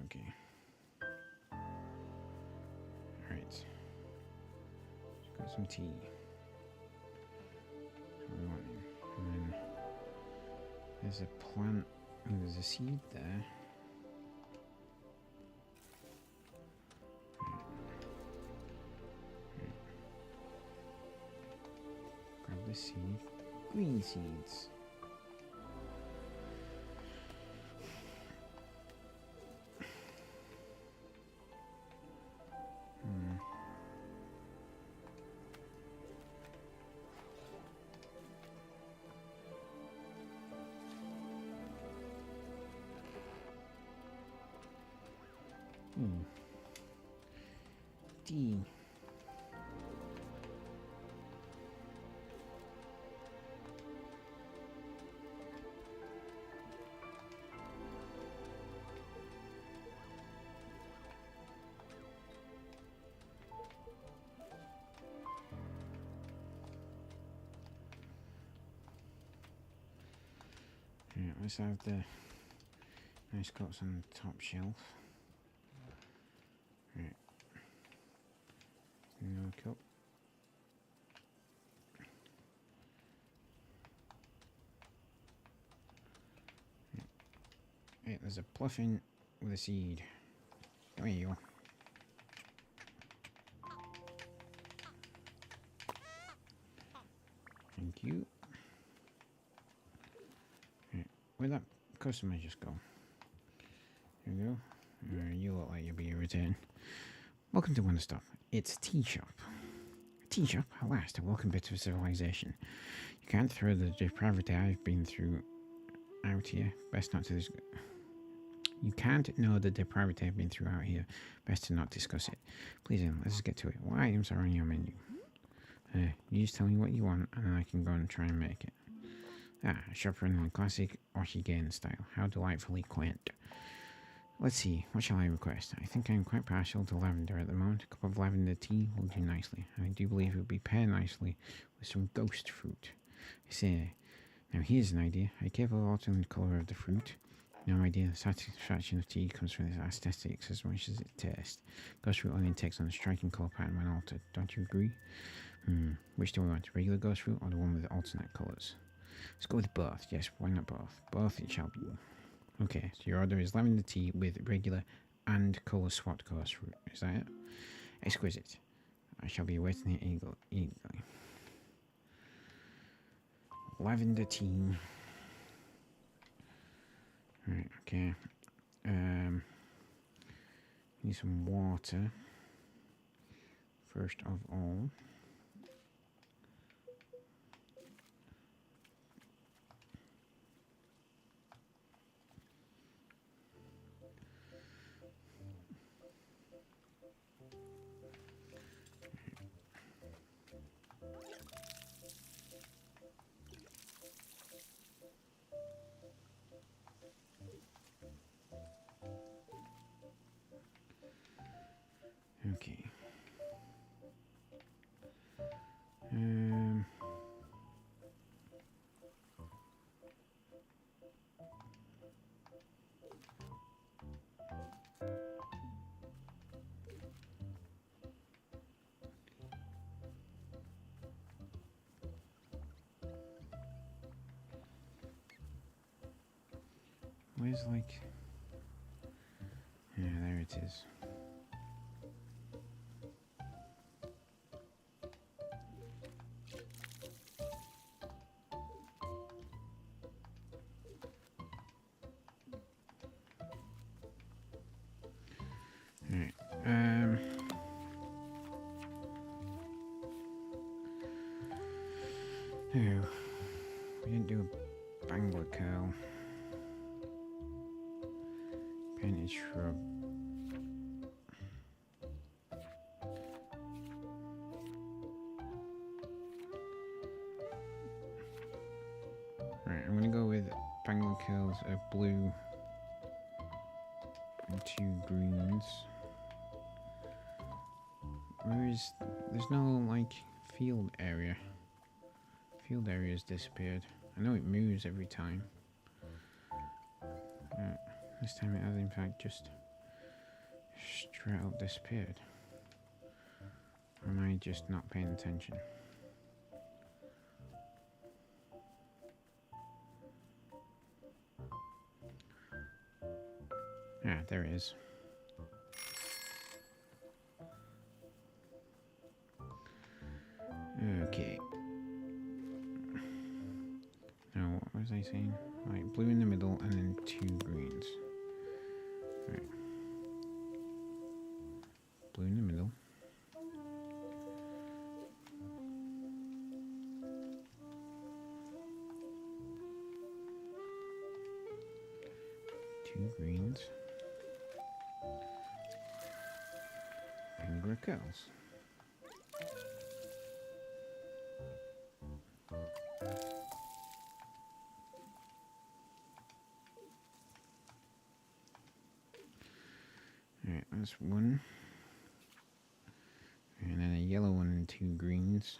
Okay. Alright. Got some tea. That's what we want. And then there's a plant. Oh, there's a seed there. Grab the seed. Green seeds. D. Yeah, let's have the nice cuts on the top shelf. Right. No cup. Yeah, there's a pluffin with a seed. There you go. Thank you. Right. Where'd that customer just go? There we go. You look like you'll be irritating. Welcome to Wanderstop. It's a tea shop. A tea shop? At last, a welcome bit of civilization. You can't throw the depravity I've been through out here. Best not to You can't know the depravity I've been through out here. Best to not discuss it. Please, let's get to it. What items are on your menu? You just tell me what you want, and then I can go and try and make it. A shop running in classic Oshigen style. How delightfully quaint. Let's see, what shall I request? I think I'm quite partial to lavender at the moment. A cup of lavender tea will do nicely. And I do believe it would be paired nicely with some ghost fruit. I say, now here's an idea. I care for the alternate colour of the fruit. No idea, the satisfaction of tea comes from its aesthetics as much as its taste. Ghost fruit only takes on a striking colour pattern when altered. Don't you agree? Which do we want? Regular ghost fruit or the one with alternate colours? Let's go with both. Yes, why not both? Both it shall be. Okay, so your order is lavender tea with regular and colour swapped ghost fruit. Is that it? Exquisite. I shall be awaiting it eagerly. Lavender tea. Right, okay. Need some water. First of all. Okay. Where's like... Yeah, there it is. Oh, we didn't do a Bangor curl. Painted shrub. Right, I'm gonna go with Bangor curls of blue and 2 greens. There's no like field area. Field area's disappeared. I know it moves every time. This time it has in fact just straight up disappeared. Or am I just not paying attention? Ah, there it is. Okay. Now, what was I saying? Right, blue in the middle and then 2 greens. Right. Blue in the middle. Two greens. Bangor curls. Alright, that's 1. And then a yellow one and 2 greens.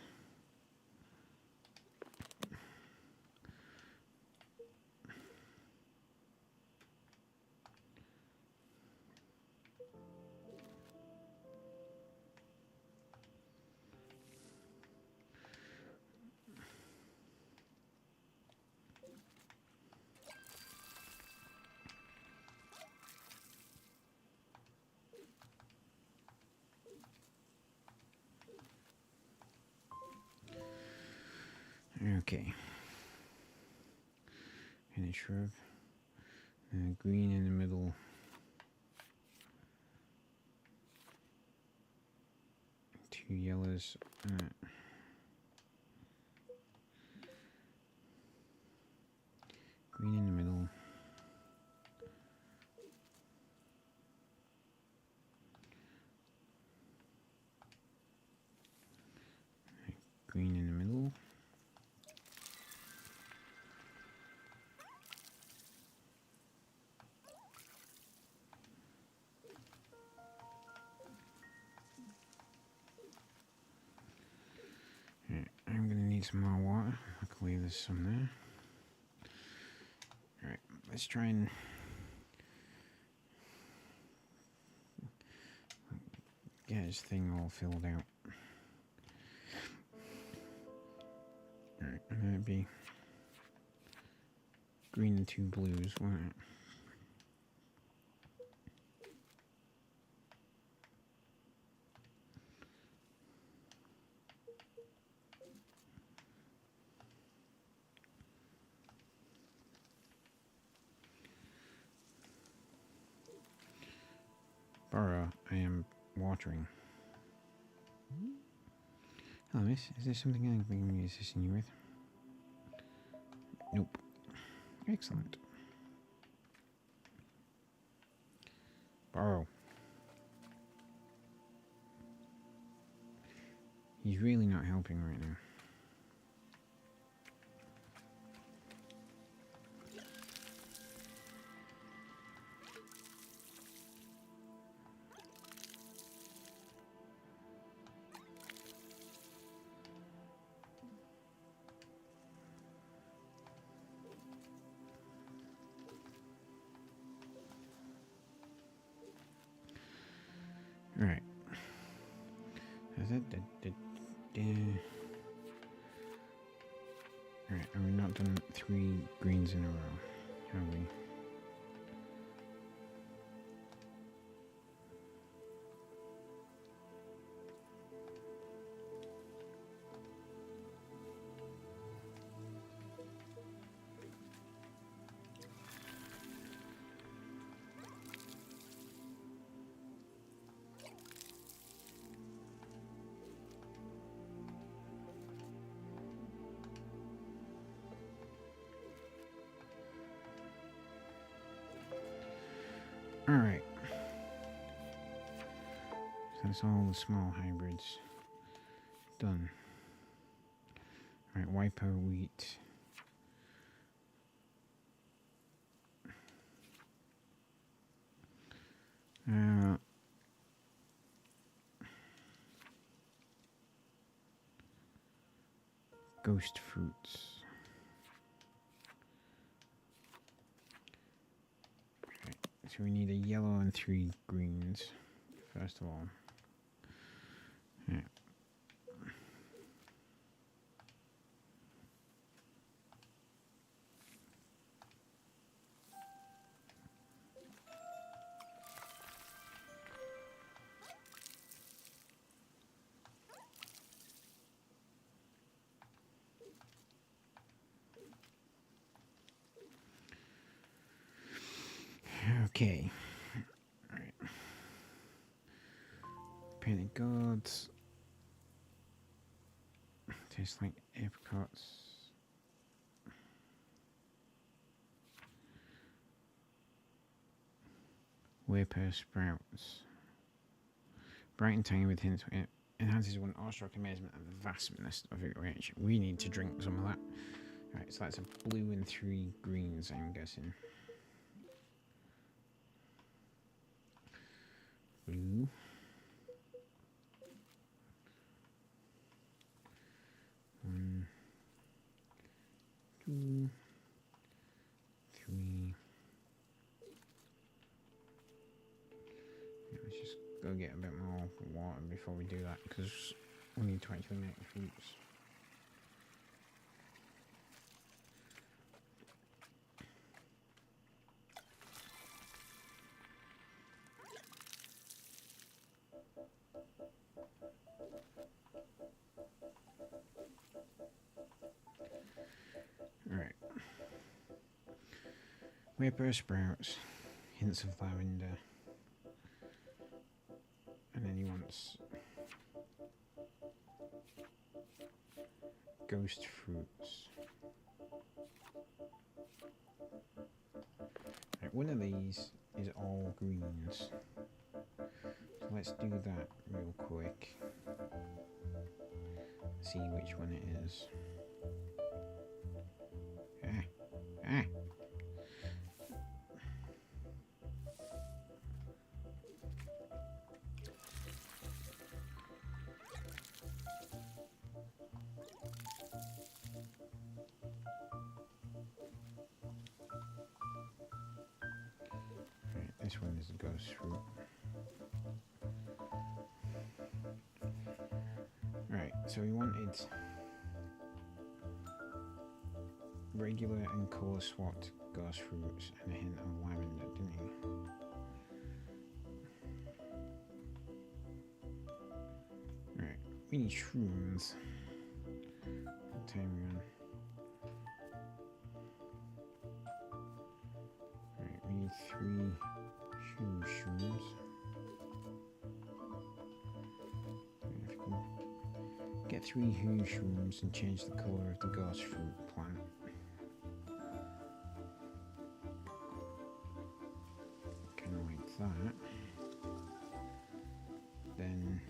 Okay. And a shrub. And a green in the middle. Two yellows. Green in the middle. Green in the middle. I'm gonna need some more water. Luckily there's some there. Alright, let's try and get his thing all filled out. Alright, and that'd be green and 2 blues, won't it? Burrow, I am watering. Hello, miss. Is there something I can be assisting you with? Nope. Excellent. Burrow. He's really not helping right now. Alright. Alright, and we've not done 3 greens in a row, have we? That's all the small hybrids done. Right, wipe out wheat. Ghost fruits. Right, so we need a yellow and 3 greens, first of all. Yeah. Okay. Alright. Painted gourds. Tastes like apricots. Whipper sprouts. Bright and tiny with hints. It enhances one awestruck amazement at the vastness of it range. We need to drink some of that. Alright, so that's a blue and 3 greens, I'm guessing. Blue. One, 2, 3. Yeah, let's just go get a bit more water before we do that, because we need to actually make the fruits. Alright. Whipper sprouts, hints of lavender, and then he wants ghost fruits. Right, one of these is all greens, so let's do that real quick. See which one it is. Ah. Right, this one is the ghost fruit. Right, so we wanted regular and colour swapped ghost fruits and a hint of lavender, didn't he? Right, we need shrooms. What time are we on? Right, we need 3 huge shrooms. If we can get 3 huge shrooms and change the colour of the ghost fruit plant. Kind of like that. Then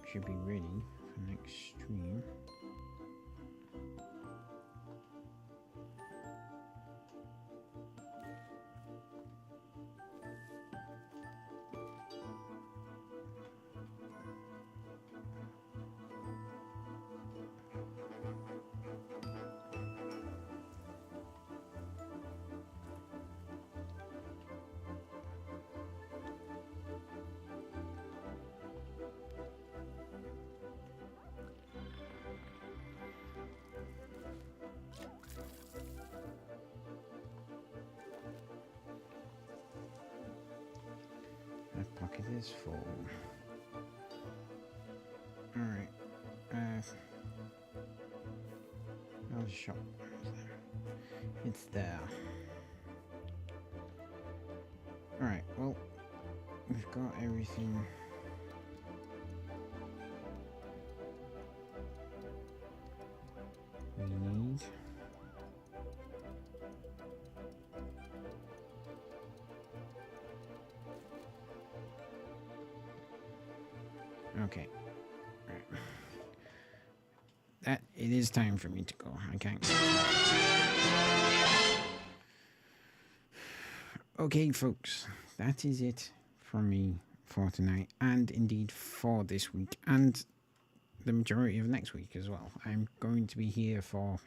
we should be ready for next stream. My pocket is full. Alright. I'll shop. It's there. Alright, well, we've got everything. We need. Okay. Right. That it is time for me to go. I can't. Okay, folks, that is it from me for tonight, and indeed for this week, and the majority of next week as well. I'm going to be here for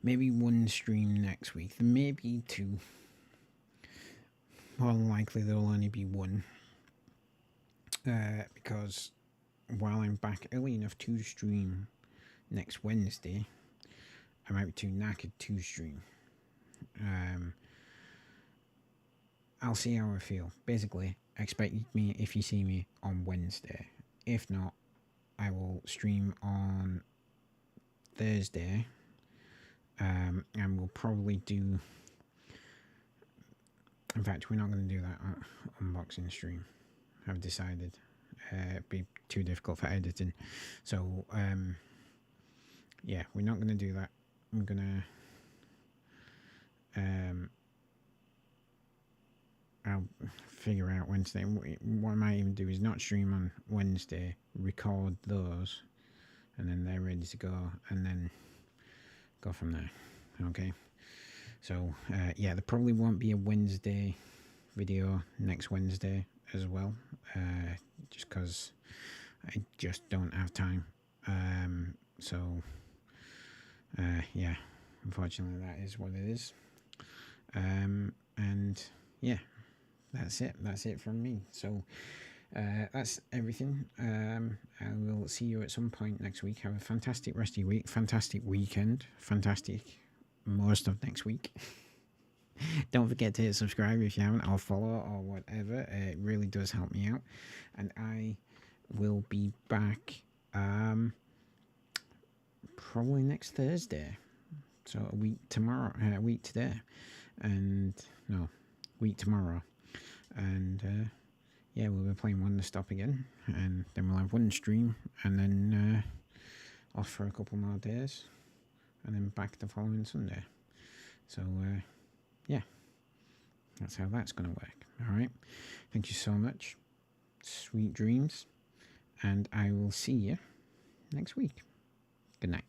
maybe one stream next week, maybe two. More than likely, there'll only be one, because while I'm back early enough to stream next Wednesday, I might be too knackered to stream. I'll see how I feel. Basically, expect me if you see me on Wednesday. If not, I will stream on Thursday, and we'll probably do. In fact, we're not going to do that unboxing stream. I've decided it'd be too difficult for editing. So, yeah, we're not going to do that. I'm going to. I'll figure out Wednesday. What I might even do is not stream on Wednesday, record those, and then they're ready to go, and then go from there. Okay. So, yeah, there probably won't be a Wednesday video next Wednesday as well, just because I just don't have time. So, yeah, unfortunately, that is what it is. And yeah, that's it. That's it from me. So, that's everything. I will see you at some point next week. Have a fantastic rest of your week, fantastic weekend, fantastic most of next week. Don't forget to hit subscribe if you haven't, or follow, or whatever. It really does help me out. And I will be back probably next Thursday. So a week tomorrow, a week today, and no, week tomorrow. And yeah, we'll be playing Wanderstop again, and then we'll have one stream, and then off for a couple more days, and then back the following Sunday. So yeah, that's how that's going to work. All right, thank you so much. Sweet dreams, and I will see you next week. Good night.